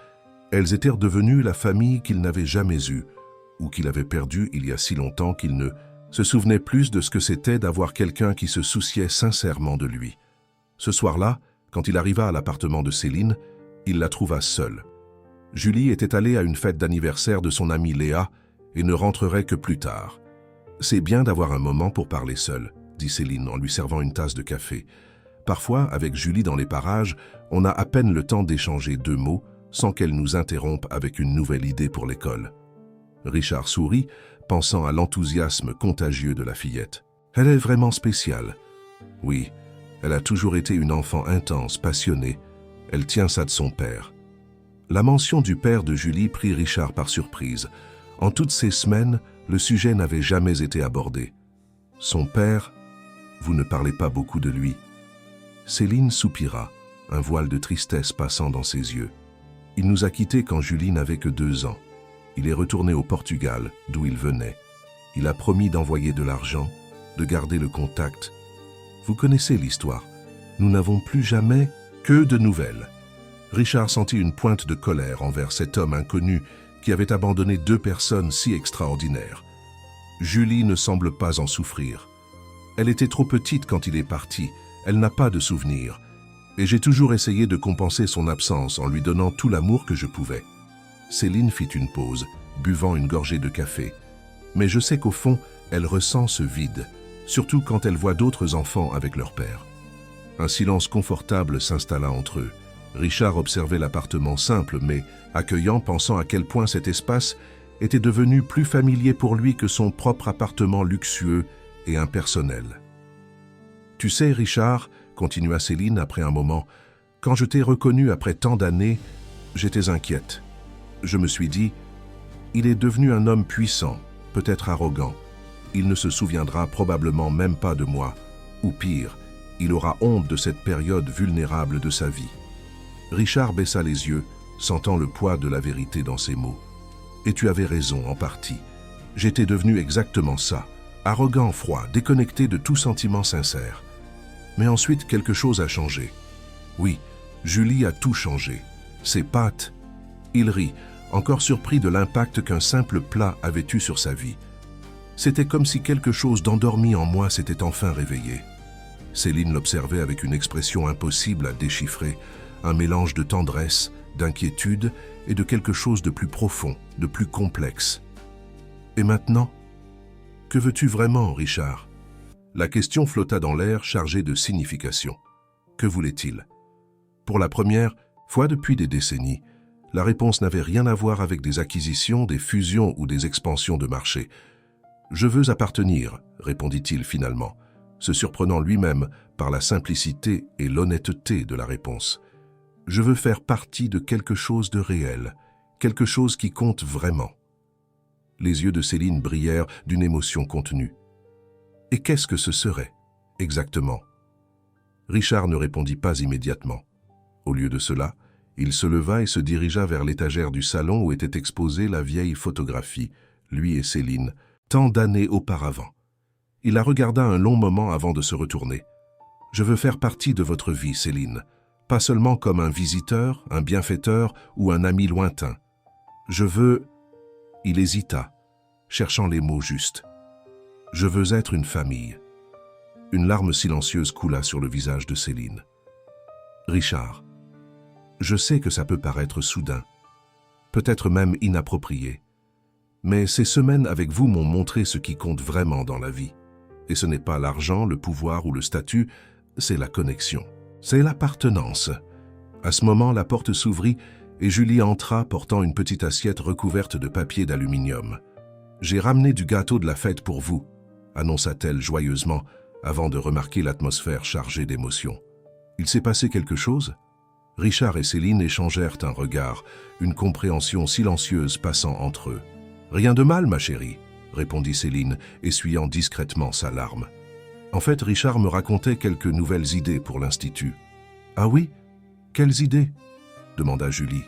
elles étaient devenues la famille qu'il n'avait jamais eue, ou qu'il avait perdue il y a si longtemps qu'il ne se souvenait plus de ce que c'était d'avoir quelqu'un qui se souciait sincèrement de lui. Ce soir-là, quand il arriva à l'appartement de Céline, il la trouva seule. Julie était allée à une fête d'anniversaire de son amie Léa et ne rentrerait que plus tard. « C'est bien d'avoir un moment pour parler seul », dit Céline en lui servant une tasse de café. Parfois, avec Julie dans les parages, on a à peine le temps d'échanger 2 mots sans qu'elle nous interrompe avec une nouvelle idée pour l'école. Richard sourit, pensant à l'enthousiasme contagieux de la fillette. « Elle est vraiment spéciale. » « Oui, elle a toujours été une enfant intense, passionnée. Elle tient ça de son père. » La mention du père de Julie prit Richard par surprise. En toutes ces semaines, le sujet n'avait jamais été abordé. Son père, vous ne parlez pas beaucoup de lui. Céline soupira, un voile de tristesse passant dans ses yeux. Il nous a quittés quand Julie n'avait que 2 ans. Il est retourné au Portugal, d'où il venait. Il a promis d'envoyer de l'argent, de garder le contact. Vous connaissez l'histoire. Nous n'avons plus jamais que de nouvelles. Richard sentit une pointe de colère envers cet homme inconnu qui avait abandonné 2 personnes si extraordinaires. Julie ne semble pas en souffrir. Elle était trop petite quand il est parti, elle n'a pas de souvenirs. Et j'ai toujours essayé de compenser son absence en lui donnant tout l'amour que je pouvais. Céline fit une pause, buvant une gorgée de café. Mais je sais qu'au fond, elle ressent ce vide, surtout quand elle voit d'autres enfants avec leur père. Un silence confortable s'installa entre eux. Richard observait l'appartement simple mais accueillant, pensant à quel point cet espace était devenu plus familier pour lui que son propre appartement luxueux et impersonnel. « Tu sais, Richard, » continua Céline après un moment, « quand je t'ai reconnu après tant d'années, j'étais inquiète. Je me suis dit, il est devenu un homme puissant, peut-être arrogant. Il ne se souviendra probablement même pas de moi, ou pire, il aura honte de cette période vulnérable de sa vie. » Richard baissa les yeux, sentant le poids de la vérité dans ses mots. « Et tu avais raison, en partie. J'étais devenu exactement ça, arrogant, froid, déconnecté de tout sentiment sincère. Mais ensuite, quelque chose a changé. Oui, Julie a tout changé. Ses pâtes. » Il rit, encore surpris de l'impact qu'un simple plat avait eu sur sa vie. C'était comme si quelque chose d'endormi en moi s'était enfin réveillé. Céline l'observait avec une expression impossible à déchiffrer, un mélange de tendresse, d'inquiétude et de quelque chose de plus profond, de plus complexe. « Et maintenant ? Que veux-tu vraiment, Richard ?» La question flotta dans l'air chargée de signification. Que voulait-il? Pour la première fois depuis des décennies, la réponse n'avait rien à voir avec des acquisitions, des fusions ou des expansions de marché. « Je veux appartenir », répondit-il finalement, se surprenant lui-même par la simplicité et l'honnêteté de la réponse. « Je veux faire partie de quelque chose de réel, quelque chose qui compte vraiment. » Les yeux de Céline brillèrent d'une émotion contenue. « Et qu'est-ce que ce serait, exactement ?» Richard ne répondit pas immédiatement. Au lieu de cela, il se leva et se dirigea vers l'étagère du salon où était exposée la vieille photographie, lui et Céline, tant d'années auparavant. Il la regarda un long moment avant de se retourner. « Je veux faire partie de votre vie, Céline, pas seulement comme un visiteur, un bienfaiteur ou un ami lointain. Je veux... » Il hésita, cherchant les mots justes. « Je veux être une famille. » Une larme silencieuse coula sur le visage de Céline. « Richard, je sais que ça peut paraître soudain, peut-être même inapproprié, mais ces semaines avec vous m'ont montré ce qui compte vraiment dans la vie. Et ce n'est pas l'argent, le pouvoir ou le statut, c'est la connexion, c'est l'appartenance. » À ce moment, la porte s'ouvrit et Julie entra portant une petite assiette recouverte de papier d'aluminium. « J'ai ramené du gâteau de la fête pour vous », annonça-t-elle joyeusement, avant de remarquer l'atmosphère chargée d'émotions. « Il s'est passé quelque chose ?» Richard et Céline échangèrent un regard, une compréhension silencieuse passant entre eux. « Rien de mal, ma chérie », répondit Céline, essuyant discrètement sa larme. « En fait, Richard me racontait quelques nouvelles idées pour l'Institut. »« Ah oui? Quelles idées ?» demanda Julie,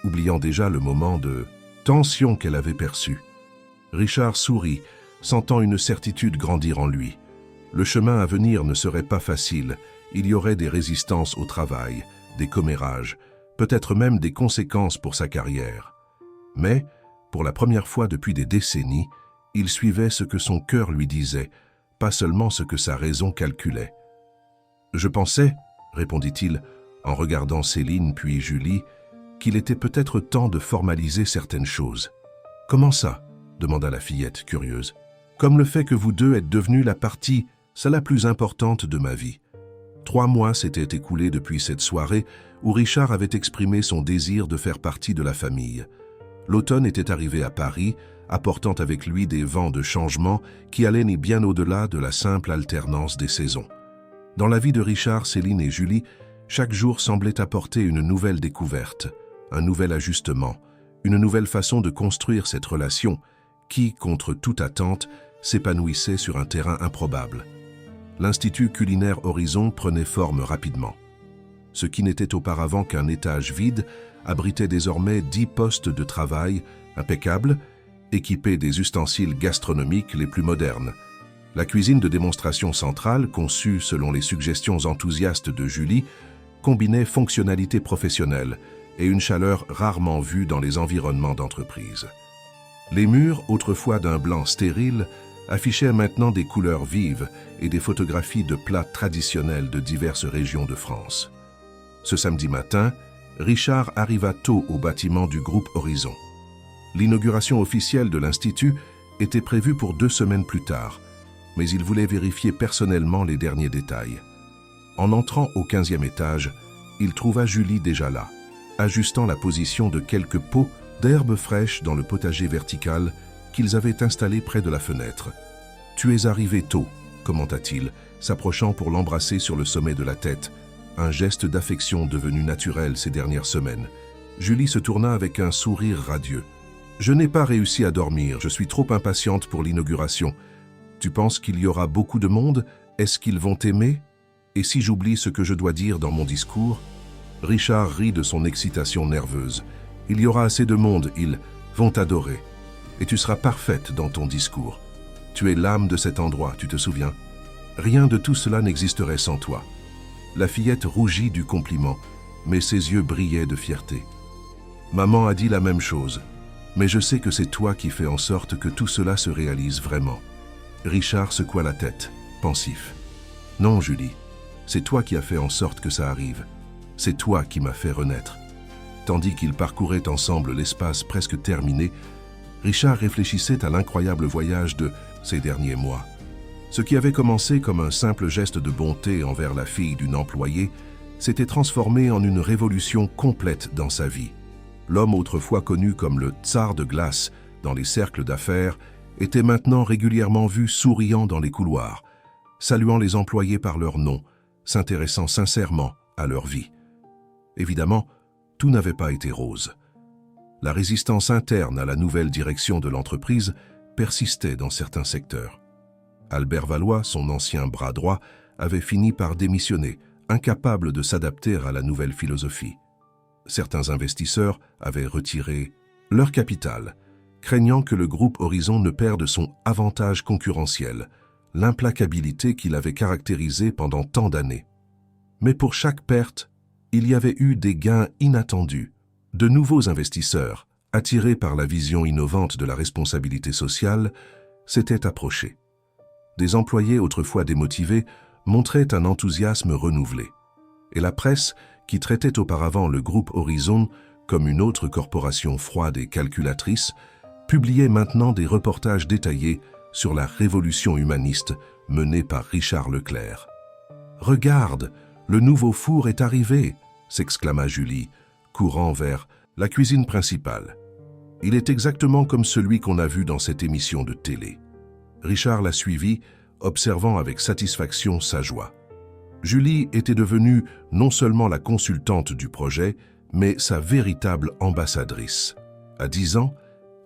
oubliant déjà le moment de tension qu'elle avait perçu. Richard sourit, sentant une certitude grandir en lui. Le chemin à venir ne serait pas facile, il y aurait des résistances au travail, des commérages, peut-être même des conséquences pour sa carrière. Mais, pour la première fois depuis des décennies, il suivait ce que son cœur lui disait, pas seulement ce que sa raison calculait. « Je pensais, » répondit-il, en regardant Céline puis Julie, qu'il était peut-être temps de formaliser certaines choses. « Comment ça ?» demanda la fillette, curieuse. « Comme le fait que vous deux êtes devenus la partie, c'est la plus importante de ma vie. » 3 mois s'étaient écoulés depuis cette soirée où Richard avait exprimé son désir de faire partie de la famille. L'automne était arrivé à Paris, apportant avec lui des vents de changement qui allaient bien au-delà de la simple alternance des saisons. Dans la vie de Richard, Céline et Julie, chaque jour semblait apporter une nouvelle découverte, un nouvel ajustement, une nouvelle façon de construire cette relation qui, contre toute attente, s'épanouissait sur un terrain improbable. L'Institut culinaire Horizon prenait forme rapidement. Ce qui n'était auparavant qu'un étage vide abritait désormais 10 postes de travail impeccables, équipés des ustensiles gastronomiques les plus modernes. La cuisine de démonstration centrale, conçue selon les suggestions enthousiastes de Julie, combinait fonctionnalité professionnelle et une chaleur rarement vue dans les environnements d'entreprise. Les murs, autrefois d'un blanc stérile, affichaient maintenant des couleurs vives et des photographies de plats traditionnels de diverses régions de France. Ce samedi matin, Richard arriva tôt au bâtiment du groupe Horizon. L'inauguration officielle de l'Institut était prévue pour 2 semaines plus tard, mais il voulait vérifier personnellement les derniers détails. En entrant au 15e étage, il trouva Julie déjà là, ajustant la position de quelques pots d'herbes fraîches dans le potager vertical qu'ils avaient installé près de la fenêtre. « Tu es arrivé tôt », commenta-t-il, s'approchant pour l'embrasser sur le sommet de la tête, un geste d'affection devenu naturel ces dernières semaines. Julie se tourna avec un sourire radieux. « Je n'ai pas réussi à dormir, je suis trop impatiente pour l'inauguration. Tu penses qu'il y aura beaucoup de monde? Est-ce qu'ils vont t'aimer? Et si j'oublie ce que je dois dire dans mon discours ?» Richard rit de son excitation nerveuse. « Il y aura assez de monde, ils vont t'adorer. Et tu seras parfaite dans ton discours. Tu es l'âme de cet endroit, tu te souviens? Rien de tout cela n'existerait sans toi. » La fillette rougit du compliment, mais ses yeux brillaient de fierté. « Maman a dit la même chose, mais je sais que c'est toi qui fais en sorte que tout cela se réalise vraiment. » Richard secoua la tête, pensif. « Non, Julie, c'est toi qui as fait en sorte que ça arrive. C'est toi qui m'as fait renaître. » Tandis qu'ils parcouraient ensemble l'espace presque terminé, Richard réfléchissait à l'incroyable voyage de ces derniers mois. Ce qui avait commencé comme un simple geste de bonté envers la fille d'une employée s'était transformé en une révolution complète dans sa vie. L'homme autrefois connu comme le tsar de glace dans les cercles d'affaires était maintenant régulièrement vu souriant dans les couloirs, saluant les employés par leur nom, s'intéressant sincèrement à leur vie. Évidemment, tout n'avait pas été rose. La résistance interne à la nouvelle direction de l'entreprise persistait dans certains secteurs. Albert Valois, son ancien bras droit, avait fini par démissionner, incapable de s'adapter à la nouvelle philosophie. Certains investisseurs avaient retiré leur capital, craignant que le groupe Horizon ne perde son avantage concurrentiel, l'implacabilité qu'il avait caractérisé pendant tant d'années. Mais pour chaque perte, il y avait eu des gains inattendus. De nouveaux investisseurs, attirés par la vision innovante de la responsabilité sociale, s'étaient approchés. Des employés autrefois démotivés montraient un enthousiasme renouvelé. Et la presse, qui traitait auparavant le groupe Horizon comme une autre corporation froide et calculatrice, publiait maintenant des reportages détaillés sur la révolution humaniste menée par Richard Leclerc. « Regarde, le nouveau four est arrivé !» s'exclama Julie, courant vers la cuisine principale. « Il est exactement comme celui qu'on a vu dans cette émission de télé. » Richard la suivit, observant avec satisfaction sa joie. Julie était devenue non seulement la consultante du projet, mais sa véritable ambassadrice. À 10 ans,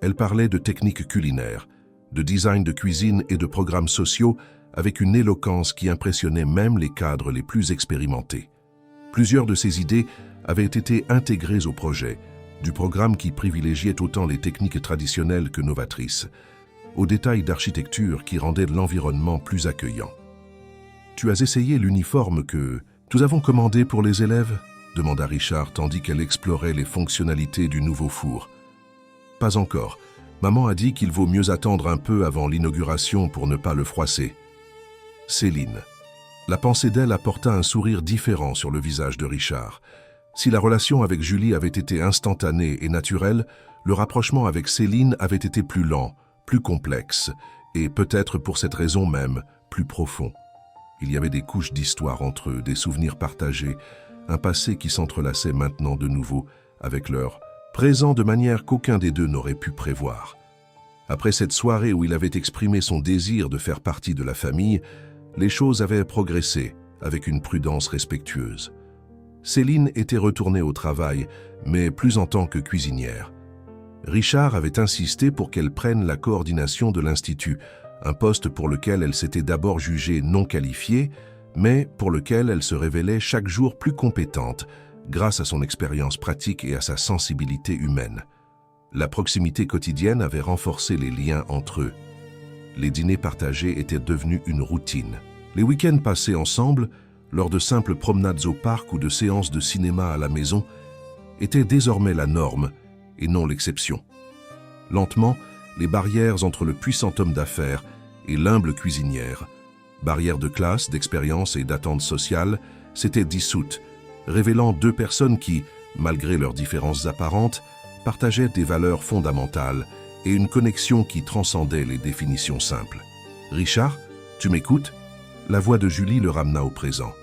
elle parlait de techniques culinaires, de design de cuisine et de programmes sociaux avec une éloquence qui impressionnait même les cadres les plus expérimentés. Plusieurs de ses idées avaient été intégrées au projet, du programme qui privilégiait autant les techniques traditionnelles que novatrices, aux détails d'architecture qui rendaient l'environnement plus accueillant. « Tu as essayé l'uniforme que nous avons commandé pour les élèves ?» demanda Richard tandis qu'elle explorait les fonctionnalités du nouveau four. « Pas encore. Maman a dit qu'il vaut mieux attendre un peu avant l'inauguration pour ne pas le froisser. » Céline. La pensée d'elle apporta un sourire différent sur le visage de Richard. Si la relation avec Julie avait été instantanée et naturelle, le rapprochement avec Céline avait été plus lent, plus complexe, et peut-être pour cette raison même, plus profond. Il y avait des couches d'histoire entre eux, des souvenirs partagés, un passé qui s'entrelaçait maintenant de nouveau avec leur présent de manière qu'aucun des deux n'aurait pu prévoir. Après cette soirée où il avait exprimé son désir de faire partie de la famille, les choses avaient progressé avec une prudence respectueuse. Céline était retournée au travail, mais plus en tant que cuisinière. Richard avait insisté pour qu'elle prenne la coordination de l'Institut, un poste pour lequel elle s'était d'abord jugée non qualifiée, mais pour lequel elle se révélait chaque jour plus compétente, grâce à son expérience pratique et à sa sensibilité humaine. La proximité quotidienne avait renforcé les liens entre eux. Les dîners partagés étaient devenus une routine. Les week-ends passés ensemble, lors de simples promenades au parc ou de séances de cinéma à la maison, étaient désormais la norme et non l'exception. Lentement, les barrières entre le puissant homme d'affaires et l'humble cuisinière, barrières de classe, d'expérience et d'attente sociale, s'étaient dissoutes, révélant deux personnes qui, malgré leurs différences apparentes, partageaient des valeurs fondamentales et une connexion qui transcendait les définitions simples. « Richard, tu m'écoutes ?» La voix de Julie le ramena au présent.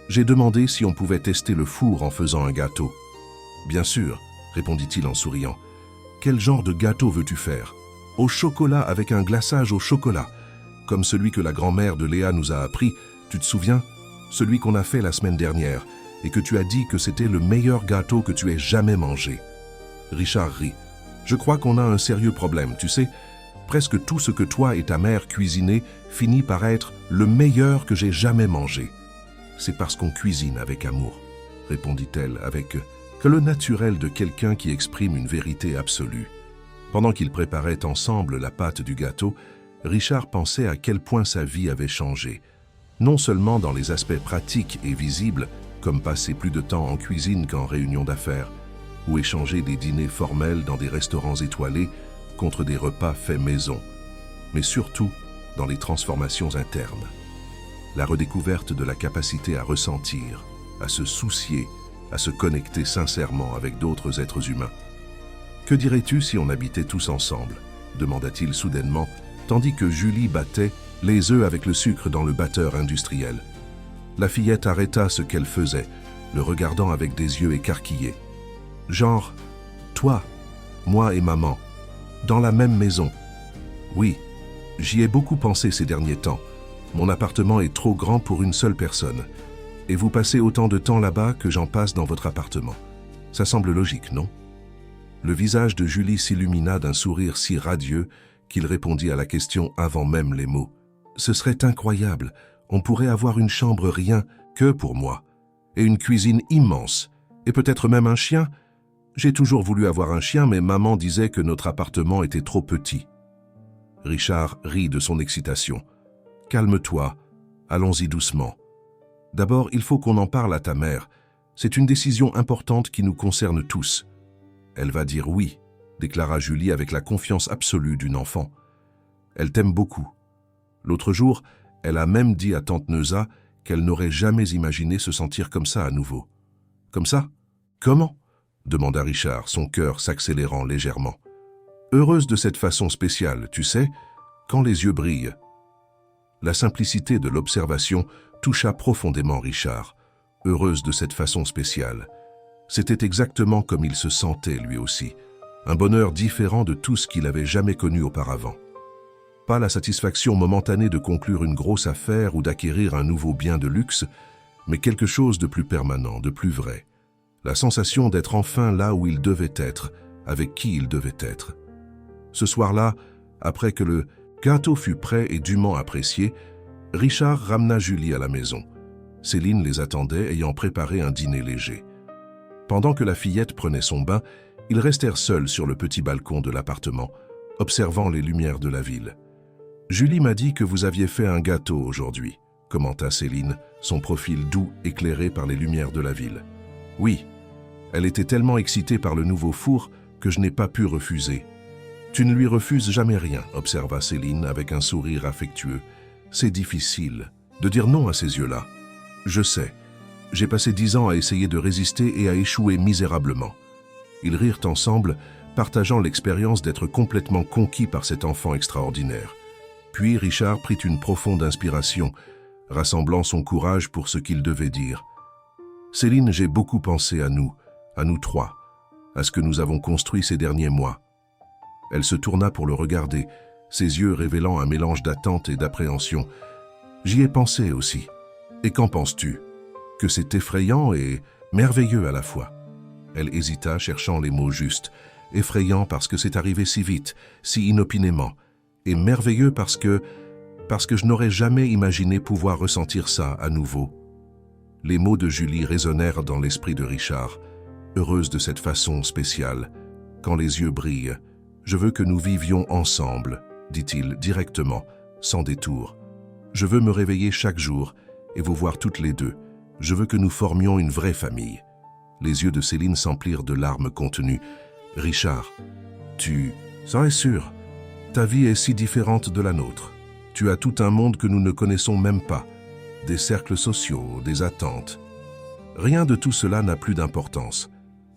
J'ai demandé si on pouvait tester le four en faisant un gâteau. Bien sûr, répondit-il en souriant. Quel genre de gâteau veux-tu faire? Au chocolat avec un glaçage au chocolat, comme celui que la grand-mère de Léa nous a appris, tu te souviens? Celui qu'on a fait la semaine dernière, et que tu as dit que c'était le meilleur gâteau que tu aies jamais mangé. Richard rit. Je crois qu'on a un sérieux problème, tu sais. Presque tout ce que toi et ta mère cuisinez finit par être le meilleur que j'ai jamais mangé. C'est parce qu'on cuisine avec amour, répondit-elle avec que le naturel de quelqu'un qui exprime une vérité absolue. Pendant qu'ils préparaient ensemble la pâte du gâteau, Richard pensait à quel point sa vie avait changé. Non seulement dans les aspects pratiques et visibles, comme passer plus de temps en cuisine qu'en réunion d'affaires, ou échanger des dîners formels dans des restaurants étoilés contre des repas faits maison, mais surtout dans les transformations internes. La redécouverte de la capacité à ressentir, à se soucier, à se connecter sincèrement avec d'autres êtres humains. « Que dirais-tu si on habitait tous ensemble ?» demanda-t-il soudainement, tandis que Julie battait les œufs avec le sucre dans le batteur industriel. La fillette arrêta ce qu'elle faisait, le regardant avec des yeux écarquillés. « Genre, toi, moi et maman, dans la même maison. » « Oui, j'y ai beaucoup pensé ces derniers temps. Mon appartement est trop grand pour une seule personne. Et vous passez autant de temps là-bas que j'en passe dans votre appartement. Ça semble logique, non ?» Le visage de Julie s'illumina d'un sourire si radieux qu'il répondit à la question avant même les mots. « Ce serait incroyable. On pourrait avoir une chambre rien que pour moi. Et une cuisine immense. Et peut-être même un chien. J'ai toujours voulu avoir un chien, mais maman disait que notre appartement était trop petit. » Richard rit de son excitation. « Calme-toi. Allons-y doucement. D'abord, il faut qu'on en parle à ta mère. C'est une décision importante qui nous concerne tous. » « Elle va dire oui, » déclara Julie avec la confiance absolue d'une enfant. « Elle t'aime beaucoup. L'autre jour, elle a même dit à tante Neuza qu'elle n'aurait jamais imaginé se sentir comme ça à nouveau. »« Comme ça? Comment ?» demanda Richard, son cœur s'accélérant légèrement. « Heureuse de cette façon spéciale, tu sais, quand les yeux brillent. » La simplicité de l'observation toucha profondément Richard. Heureuse de cette façon spéciale. C'était exactement comme il se sentait lui aussi, un bonheur différent de tout ce qu'il avait jamais connu auparavant. Pas la satisfaction momentanée de conclure une grosse affaire ou d'acquérir un nouveau bien de luxe, mais quelque chose de plus permanent, de plus vrai. La sensation d'être enfin là où il devait être, avec qui il devait être. Ce soir-là, après que le gâteau fut prêt et dûment apprécié, Richard ramena Julie à la maison. Céline les attendait, ayant préparé un dîner léger. Pendant que la fillette prenait son bain, ils restèrent seuls sur le petit balcon de l'appartement, observant les lumières de la ville. « Julie m'a dit que vous aviez fait un gâteau aujourd'hui », commenta Céline, son profil doux éclairé par les lumières de la ville. « Oui, elle était tellement excitée par le nouveau four que je n'ai pas pu refuser. »« Tu ne lui refuses jamais rien », observa Céline avec un sourire affectueux. « C'est difficile de dire non à ces yeux-là. Je sais. J'ai passé 10 ans à essayer de résister et à échouer misérablement. » Ils rirent ensemble, partageant l'expérience d'être complètement conquis par cet enfant extraordinaire. Puis Richard prit une profonde inspiration, rassemblant son courage pour ce qu'il devait dire. « Céline, j'ai beaucoup pensé à nous trois, à ce que nous avons construit ces derniers mois. » Elle se tourna pour le regarder, ses yeux révélant un mélange d'attente et d'appréhension. « J'y ai pensé aussi. Et qu'en penses-tu ? Que c'est effrayant et merveilleux à la fois. » Elle hésita, cherchant les mots justes. Effrayant parce que c'est arrivé si vite, si inopinément, et merveilleux parce que je n'aurais jamais imaginé pouvoir ressentir ça à nouveau. Les mots de Julie résonnèrent dans l'esprit de Richard. Heureuse de cette façon spéciale, quand les yeux brillent, je veux que nous vivions ensemble, dit-il directement, sans détour. Je veux me réveiller chaque jour et vous voir toutes les deux. Je veux que nous formions une vraie famille. Les yeux de Céline s'emplirent de larmes contenues. « Richard, ça est sûr, ta vie est si différente de la nôtre. Tu as tout un monde que nous ne connaissons même pas, des cercles sociaux, des attentes. Rien de tout cela n'a plus d'importance.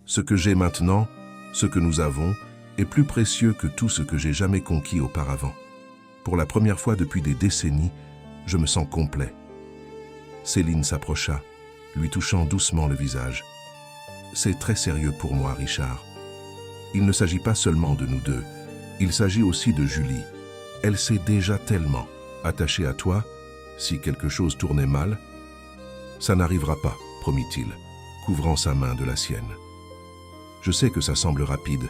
Ce que j'ai maintenant, ce que nous avons, est plus précieux que tout ce que j'ai jamais conquis auparavant. Pour la première fois depuis des décennies, je me sens complet. » Céline s'approcha. lui touchant doucement le visage. « C'est très sérieux pour moi, Richard. Il ne s'agit pas seulement de nous deux, il s'agit aussi de Julie. Elle s'est déjà tellement attachée à toi, si quelque chose tournait mal. Ça n'arrivera pas, promit-il, couvrant sa main de la sienne. Je sais que ça semble rapide,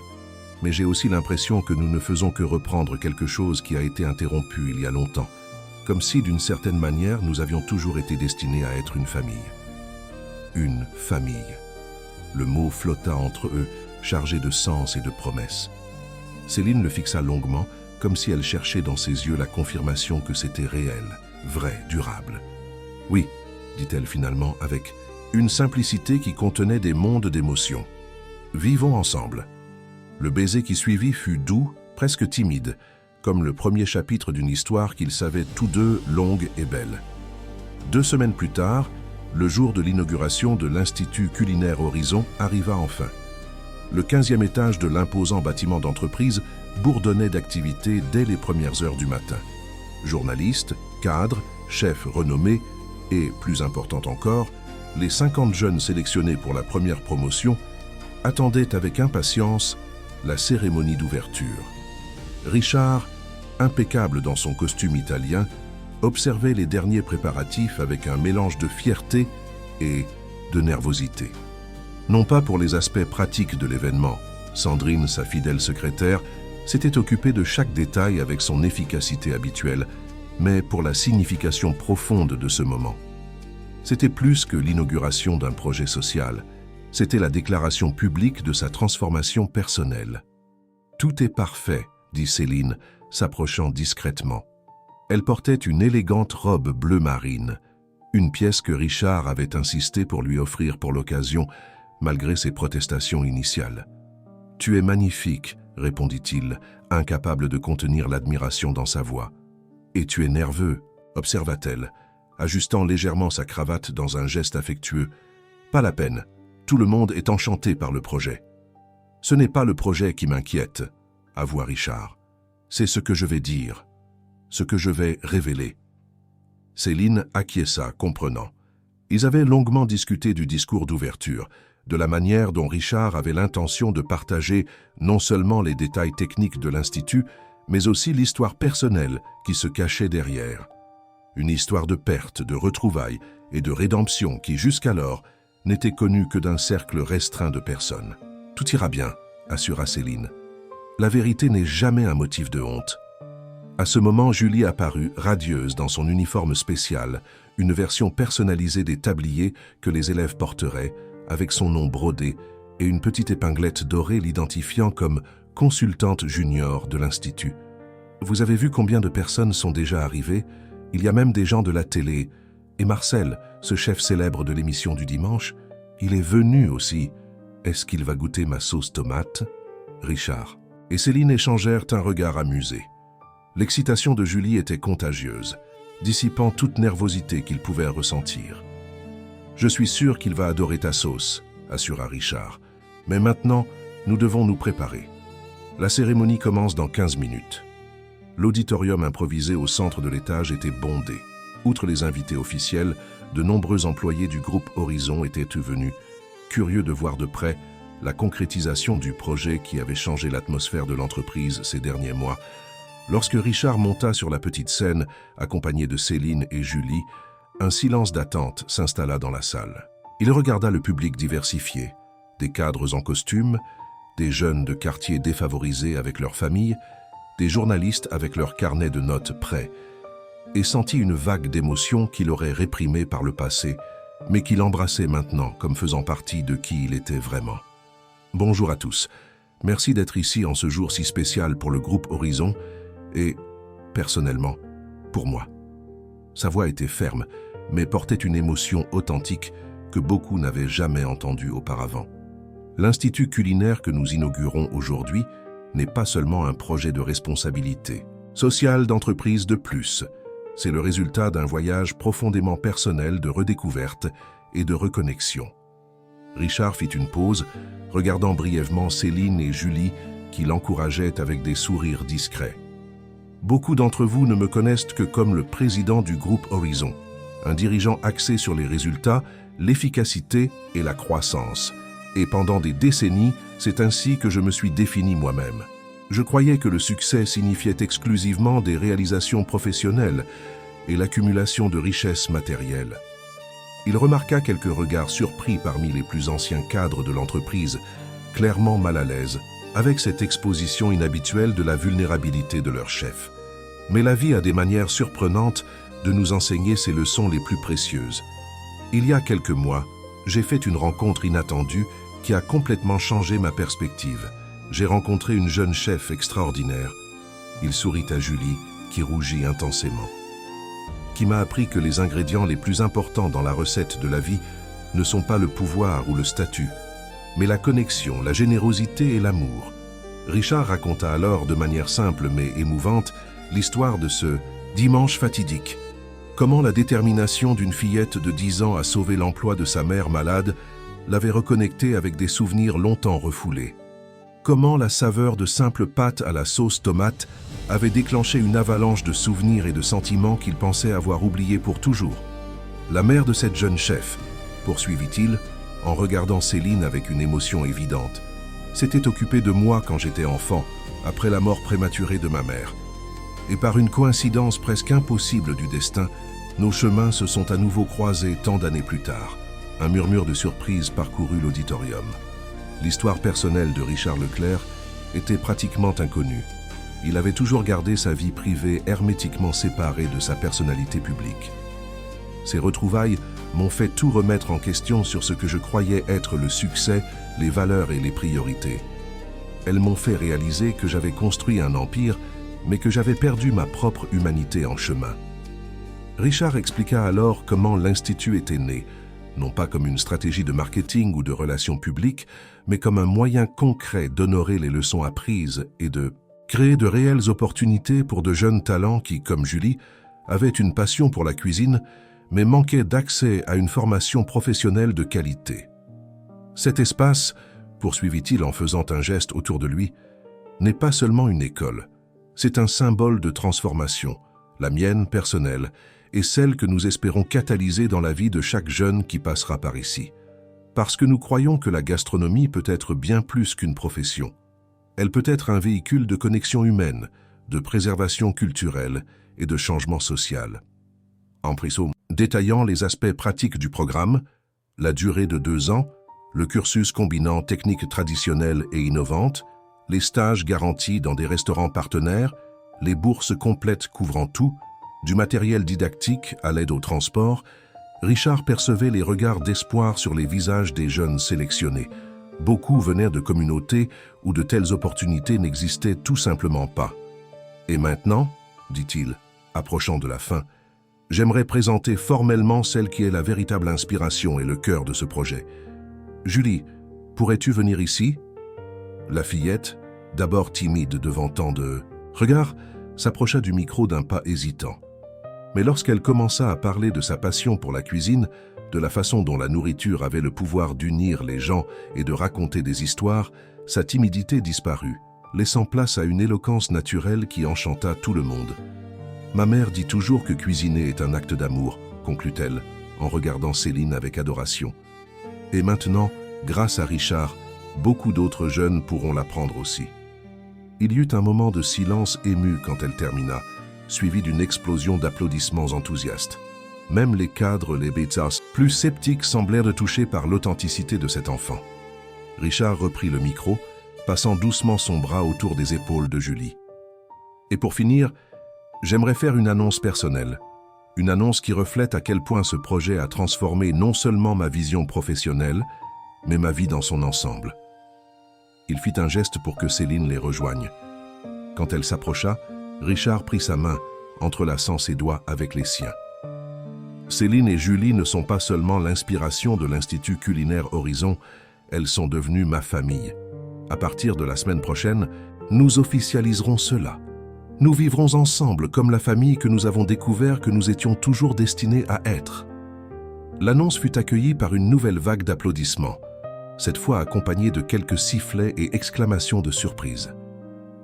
mais j'ai aussi l'impression que nous ne faisons que reprendre quelque chose qui a été interrompu il y a longtemps, comme si, d'une certaine manière, nous avions toujours été destinés à être une famille. Une famille. Le mot flotta entre eux, chargé de sens et de promesses. Céline le fixa longuement, comme si elle cherchait dans ses yeux la confirmation que c'était réel, vrai, durable. « Oui », dit-elle finalement, avec une simplicité qui contenait des mondes d'émotions. « Vivons ensemble ». Le baiser qui suivit fut doux, presque timide, comme le premier chapitre d'une histoire qu'ils savaient tous deux longue et belle. 2 semaines plus tard, le jour de l'inauguration de l'Institut culinaire Horizon arriva enfin. Le 15e étage de l'imposant bâtiment d'entreprise bourdonnait d'activité dès les premières heures du matin. Journalistes, cadres, chefs renommés et, plus important encore, les 50 jeunes sélectionnés pour la première promotion attendaient avec impatience la cérémonie d'ouverture. Richard, impeccable dans son costume italien, observait les derniers préparatifs avec un mélange de fierté et de nervosité. Non pas pour les aspects pratiques de l'événement, Sandrine, sa fidèle secrétaire, s'était occupée de chaque détail avec son efficacité habituelle, mais pour la signification profonde de ce moment. C'était plus que l'inauguration d'un projet social, c'était la déclaration publique de sa transformation personnelle. « Tout est parfait », dit Céline, s'approchant discrètement. Elle portait une élégante robe bleu marine, une pièce que Richard avait insisté pour lui offrir pour l'occasion, malgré ses protestations initiales. « Tu es magnifique », répondit-il, incapable de contenir l'admiration dans sa voix. « Et tu es nerveux », observa-t-elle, ajustant légèrement sa cravate dans un geste affectueux. « Pas la peine, tout le monde est enchanté par le projet. »« Ce n'est pas le projet qui m'inquiète », avoua Richard. « C'est ce que je vais dire, ce que je vais révéler. » Céline acquiesça, comprenant. Ils avaient longuement discuté du discours d'ouverture, de la manière dont Richard avait l'intention de partager non seulement les détails techniques de l'Institut, mais aussi l'histoire personnelle qui se cachait derrière. Une histoire de perte, de retrouvailles et de rédemption qui, jusqu'alors, n'était connue que d'un cercle restreint de personnes. « Tout ira bien », assura Céline. « La vérité n'est jamais un motif de honte. » À ce moment, Julie apparut, radieuse dans son uniforme spécial, une version personnalisée des tabliers que les élèves porteraient, avec son nom brodé et une petite épinglette dorée l'identifiant comme consultante junior de l'Institut. « Vous avez vu combien de personnes sont déjà arrivées? Il y a même des gens de la télé. Et Marcel, ce chef célèbre de l'émission du dimanche, il est venu aussi. Est-ce qu'il va goûter ma sauce tomate ?» Richard et Céline échangèrent un regard amusé. L'excitation de Julie était contagieuse, dissipant toute nervosité qu'ils pouvaient ressentir. « Je suis sûr qu'il va adorer ta sauce », assura Richard. « Mais maintenant, nous devons nous préparer. La cérémonie commence dans 15 minutes. » L'auditorium improvisé au centre de l'étage était bondé. Outre les invités officiels, de nombreux employés du groupe Horizon étaient venus, curieux de voir de près la concrétisation du projet qui avait changé l'atmosphère de l'entreprise ces derniers mois. Lorsque Richard monta sur la petite scène, accompagné de Céline et Julie, un silence d'attente s'installa dans la salle. Il regarda le public diversifié, des cadres en costume, des jeunes de quartiers défavorisés avec leurs familles, des journalistes avec leurs carnets de notes prêts, et sentit une vague d'émotions qu'il aurait réprimée par le passé, mais qu'il embrassait maintenant comme faisant partie de qui il était vraiment. Bonjour à tous. Merci d'être ici en ce jour si spécial pour le groupe Horizon et, personnellement, pour moi. Sa voix était ferme, mais portait une émotion authentique que beaucoup n'avaient jamais entendue auparavant. L'Institut culinaire que nous inaugurons aujourd'hui n'est pas seulement un projet de responsabilité sociale d'entreprise de plus. C'est le résultat d'un voyage profondément personnel de redécouverte et de reconnexion. Richard fit une pause, regardant brièvement Céline et Julie qui l'encourageaient avec des sourires discrets. Beaucoup d'entre vous ne me connaissent que comme le président du groupe Horizon, un dirigeant axé sur les résultats l'efficacité et la croissance. Et pendant des décennies, c'est ainsi que je me suis défini moi-même. Je croyais que le succès signifiait exclusivement des réalisations professionnelles et l'accumulation de richesses matérielles. Il remarqua quelques regards surpris parmi les plus anciens cadres de l'entreprise, clairement mal à l'aise, avec cette exposition inhabituelle de la vulnérabilité de leur chef. Mais la vie a des manières surprenantes de nous enseigner ses leçons les plus précieuses. Il y a quelques mois, j'ai fait une rencontre inattendue qui a complètement changé ma perspective. J'ai rencontré une jeune chef extraordinaire. Il sourit à Julie, qui rougit intensément. Qui m'a appris que les ingrédients les plus importants dans la recette de la vie ne sont pas le pouvoir ou le statut, mais la connexion, la générosité et l'amour. Richard raconta alors de manière simple mais émouvante l'histoire de ce dimanche fatidique. Comment la détermination d'une fillette de 10 ans à sauver l'emploi de sa mère malade l'avait reconnecté avec des souvenirs longtemps refoulés. Comment la saveur de simples pâtes à la sauce tomate avait déclenché une avalanche de souvenirs et de sentiments qu'il pensait avoir oubliés pour toujours. La mère de cette jeune chef, poursuivit-il, en regardant Céline avec une émotion évidente, s'était occupée de moi quand j'étais enfant, après la mort prématurée de ma mère. Et par une coïncidence presque impossible du destin, nos chemins se sont à nouveau croisés tant d'années plus tard. Un murmure de surprise parcourut l'auditorium. L'histoire personnelle de Richard Leclerc était pratiquement inconnue. Il avait toujours gardé sa vie privée hermétiquement séparée de sa personnalité publique. Ces retrouvailles m'ont fait tout remettre en question sur ce que je croyais être le succès, les valeurs et les priorités. Elles m'ont fait réaliser que j'avais construit un empire, mais que j'avais perdu ma propre humanité en chemin. Richard expliqua alors comment l'Institut était né, non pas comme une stratégie de marketing ou de relations publiques, mais comme un moyen concret d'honorer les leçons apprises et de créer de réelles opportunités pour de jeunes talents qui, comme Julie, avaient une passion pour la cuisine, mais manquaient d'accès à une formation professionnelle de qualité. Cet espace, poursuivit-il en faisant un geste autour de lui, n'est pas seulement une école, c'est un symbole de transformation, la mienne personnelle, et celle que nous espérons catalyser dans la vie de chaque jeune qui passera par ici. Parce que nous croyons que la gastronomie peut être bien plus qu'une profession. Elle peut être un véhicule de connexion humaine, de préservation culturelle et de changement social. En prison, détaillant les aspects pratiques du programme, la durée de 2 ans, le cursus combinant techniques traditionnelles et innovantes, les stages garantis dans des restaurants partenaires, les bourses complètes couvrant tout, du matériel didactique à l'aide au transport, Richard percevait les regards d'espoir sur les visages des jeunes sélectionnés. Beaucoup venaient de communautés où de telles opportunités n'existaient tout simplement pas. Et maintenant, dit-il, approchant de la fin, j'aimerais présenter formellement celle qui est la véritable inspiration et le cœur de ce projet. Julie, pourrais-tu venir ici ? La fillette, d'abord timide devant tant de regards, s'approcha du micro d'un pas hésitant. Mais lorsqu'elle commença à parler de sa passion pour la cuisine, de la façon dont la nourriture avait le pouvoir d'unir les gens et de raconter des histoires, sa timidité disparut, laissant place à une éloquence naturelle qui enchanta tout le monde. « Ma mère dit toujours que cuisiner est un acte d'amour », conclut-elle, en regardant Céline avec adoration. Et maintenant, grâce à Richard, beaucoup d'autres jeunes pourront l'apprendre aussi. Il y eut un moment de silence ému quand elle termina, suivi d'une explosion d'applaudissements enthousiastes. Même les cadres, les bêtas, plus sceptiques semblèrent touchés par l'authenticité de cet enfant. Richard reprit le micro, passant doucement son bras autour des épaules de Julie. Et pour finir, j'aimerais faire une annonce personnelle. Une annonce qui reflète à quel point ce projet a transformé non seulement ma vision professionnelle, mais ma vie dans son ensemble. Il fit un geste pour que Céline les rejoigne. Quand elle s'approcha, Richard prit sa main, entrelaçant ses doigts avec les siens. Céline et Julie ne sont pas seulement l'inspiration de l'Institut culinaire Horizon, elles sont devenues ma famille. À partir de la semaine prochaine, nous officialiserons cela. Nous vivrons ensemble comme la famille que nous avons découvert que nous étions toujours destinés à être. L'annonce fut accueillie par une nouvelle vague d'applaudissements, cette fois accompagnée de quelques sifflets et exclamations de surprise.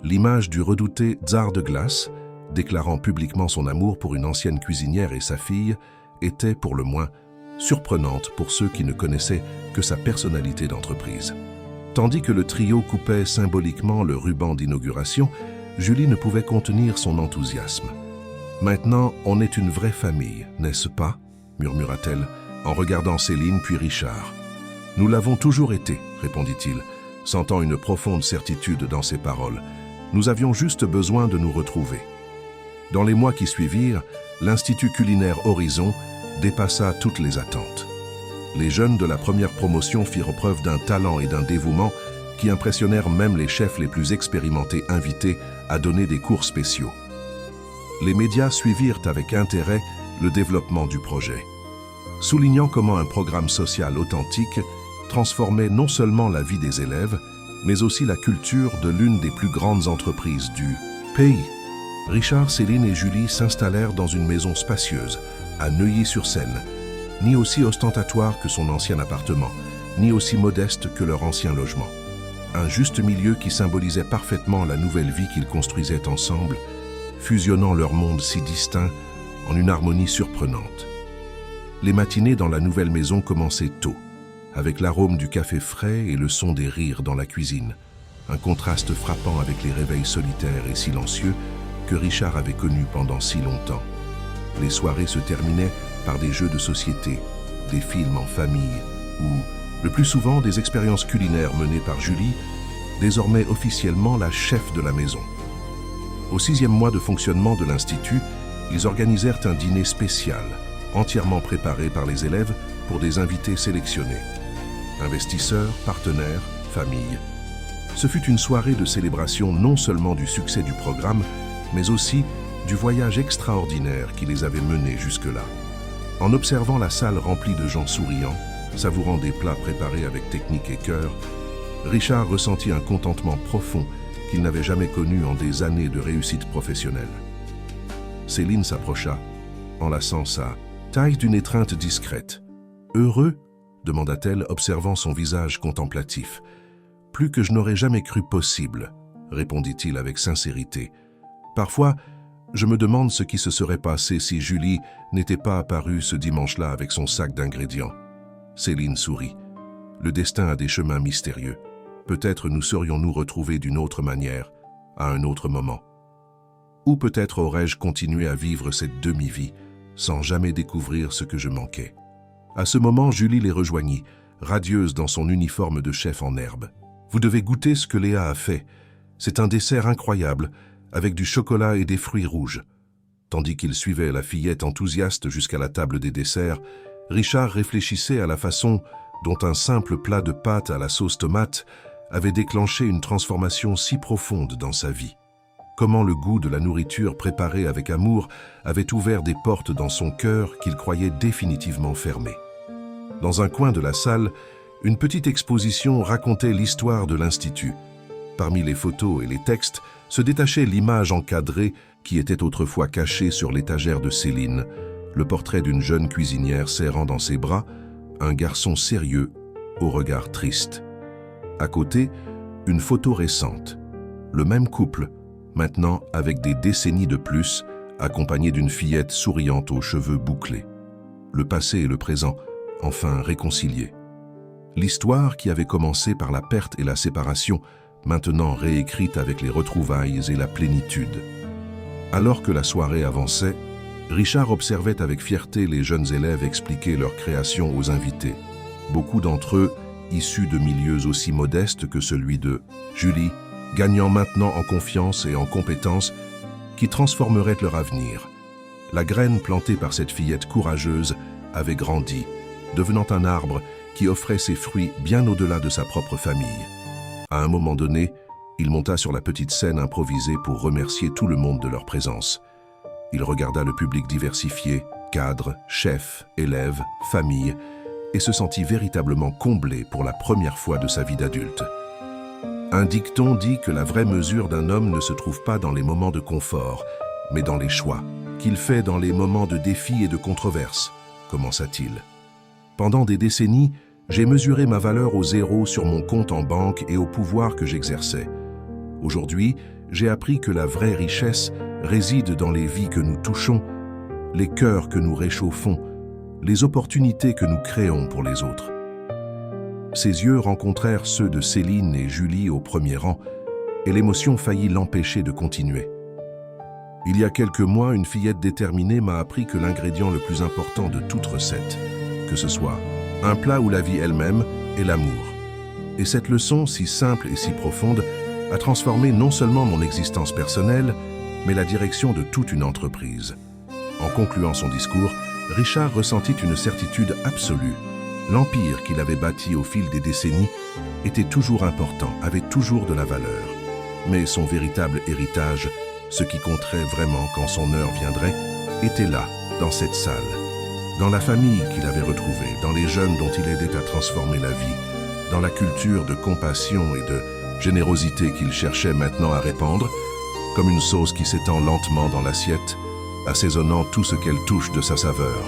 L'image du redouté tsar de glace, déclarant publiquement son amour pour une ancienne cuisinière et sa fille, était, pour le moins, surprenante pour ceux qui ne connaissaient que sa personnalité d'entreprise. Tandis que le trio coupait symboliquement le ruban d'inauguration, Julie ne pouvait contenir son enthousiasme. « Maintenant, on est une vraie famille, n'est-ce pas ?» murmura-t-elle en regardant Céline puis Richard. « Nous l'avons toujours été, » répondit-il, sentant une profonde certitude dans ses paroles. « Nous avions juste besoin de nous retrouver. » Dans les mois qui suivirent, l'Institut culinaire Horizon dépassa toutes les attentes. Les jeunes de la première promotion firent preuve d'un talent et d'un dévouement qui impressionnèrent même les chefs les plus expérimentés invités à donner des cours spéciaux. Les médias suivirent avec intérêt le développement du projet, soulignant comment un programme social authentique transformait non seulement la vie des élèves, mais aussi la culture de l'une des plus grandes entreprises du pays. Richard, Céline et Julie s'installèrent dans une maison spacieuse, à Neuilly-sur-Seine, ni aussi ostentatoire que son ancien appartement, ni aussi modeste que leur ancien logement. Un juste milieu qui symbolisait parfaitement la nouvelle vie qu'ils construisaient ensemble, fusionnant leurs mondes si distincts en une harmonie surprenante. Les matinées dans la nouvelle maison commençaient tôt, avec l'arôme du café frais et le son des rires dans la cuisine, un contraste frappant avec les réveils solitaires et silencieux que Richard avait connus pendant si longtemps. Les soirées se terminaient par des jeux de société, des films en famille ou, le plus souvent, des expériences culinaires menées par Julie, désormais officiellement la chef de la maison. Au 6e mois de fonctionnement de l'Institut, ils organisèrent un dîner spécial, entièrement préparé par les élèves pour des invités sélectionnés. Investisseurs, partenaires, familles. Ce fut une soirée de célébration non seulement du succès du programme, mais aussi du voyage extraordinaire qui les avait menés jusque-là. En observant la salle remplie de gens souriants, savourant des plats préparés avec technique et cœur, Richard ressentit un contentement profond qu'il n'avait jamais connu en des années de réussite professionnelle. Céline s'approcha, enlaçant sa taille d'une étreinte discrète. « Heureux ?» demanda-t-elle, observant son visage contemplatif. « Plus que je n'aurais jamais cru possible, » répondit-il avec sincérité. « Parfois, je me demande ce qui se serait passé si Julie n'était pas apparue ce dimanche-là avec son sac d'ingrédients. » Céline sourit. « Le destin a des chemins mystérieux. Peut-être nous serions-nous retrouvés d'une autre manière, à un autre moment. Ou peut-être aurais-je continué à vivre cette demi-vie, sans jamais découvrir ce que je manquais. » À ce moment, Julie les rejoignit, radieuse dans son uniforme de chef en herbe. « Vous devez goûter ce que Léa a fait. C'est un dessert incroyable, avec du chocolat et des fruits rouges. » Tandis qu'il suivait la fillette enthousiaste jusqu'à la table des desserts, Richard réfléchissait à la façon dont un simple plat de pâtes à la sauce tomate avait déclenché une transformation si profonde dans sa vie. Comment le goût de la nourriture préparée avec amour avait ouvert des portes dans son cœur qu'il croyait définitivement fermées. Dans un coin de la salle, une petite exposition racontait l'histoire de l'Institut. Parmi les photos et les textes se détachait l'image encadrée qui était autrefois cachée sur l'étagère de Céline, le portrait d'une jeune cuisinière serrant dans ses bras un garçon sérieux au regard triste. À côté, une photo récente. Le même couple, maintenant avec des décennies de plus, accompagné d'une fillette souriante aux cheveux bouclés. Le passé et le présent, enfin réconciliés. L'histoire qui avait commencé par la perte et la séparation, maintenant réécrite avec les retrouvailles et la plénitude. Alors que la soirée avançait, Richard observait avec fierté les jeunes élèves expliquer leur création aux invités. Beaucoup d'entre eux, issus de milieux aussi modestes que celui de Julie, gagnant maintenant en confiance et en compétences qui transformeraient leur avenir. La graine plantée par cette fillette courageuse avait grandi, devenant un arbre qui offrait ses fruits bien au-delà de sa propre famille. À un moment donné, il monta sur la petite scène improvisée pour remercier tout le monde de leur présence. Il regarda le public diversifié, cadres, chefs, élèves, familles, et se sentit véritablement comblé pour la première fois de sa vie d'adulte. Un dicton dit que la vraie mesure d'un homme ne se trouve pas dans les moments de confort, mais dans les choix, qu'il fait dans les moments de défis et de controverses, commença-t-il. Pendant des décennies, j'ai mesuré ma valeur au zéro sur mon compte en banque et au pouvoir que j'exerçais. Aujourd'hui, j'ai appris que la vraie richesse réside dans les vies que nous touchons, les cœurs que nous réchauffons les opportunités que nous créons pour les autres. Ses yeux rencontrèrent ceux de Céline et Julie au premier rang, et l'émotion faillit l'empêcher de continuer. Il y a quelques mois, une fillette déterminée m'a appris que l'ingrédient le plus important de toute recette, que ce soit un plat ou la vie elle-même, est l'amour. Et cette leçon, si simple et si profonde, a transformé non seulement mon existence personnelle, mais la direction de toute une entreprise. En concluant son discours, Richard ressentit une certitude absolue. L'empire qu'il avait bâti au fil des décennies était toujours important, avait toujours de la valeur. Mais son véritable héritage, ce qui compterait vraiment quand son heure viendrait, était là, dans cette salle. Dans la famille qu'il avait retrouvée, dans les jeunes dont il aidait à transformer la vie, dans la culture de compassion et de générosité qu'il cherchait maintenant à répandre, comme une sauce qui s'étend lentement dans l'assiette, assaisonnant tout ce qu'elle touche de sa saveur.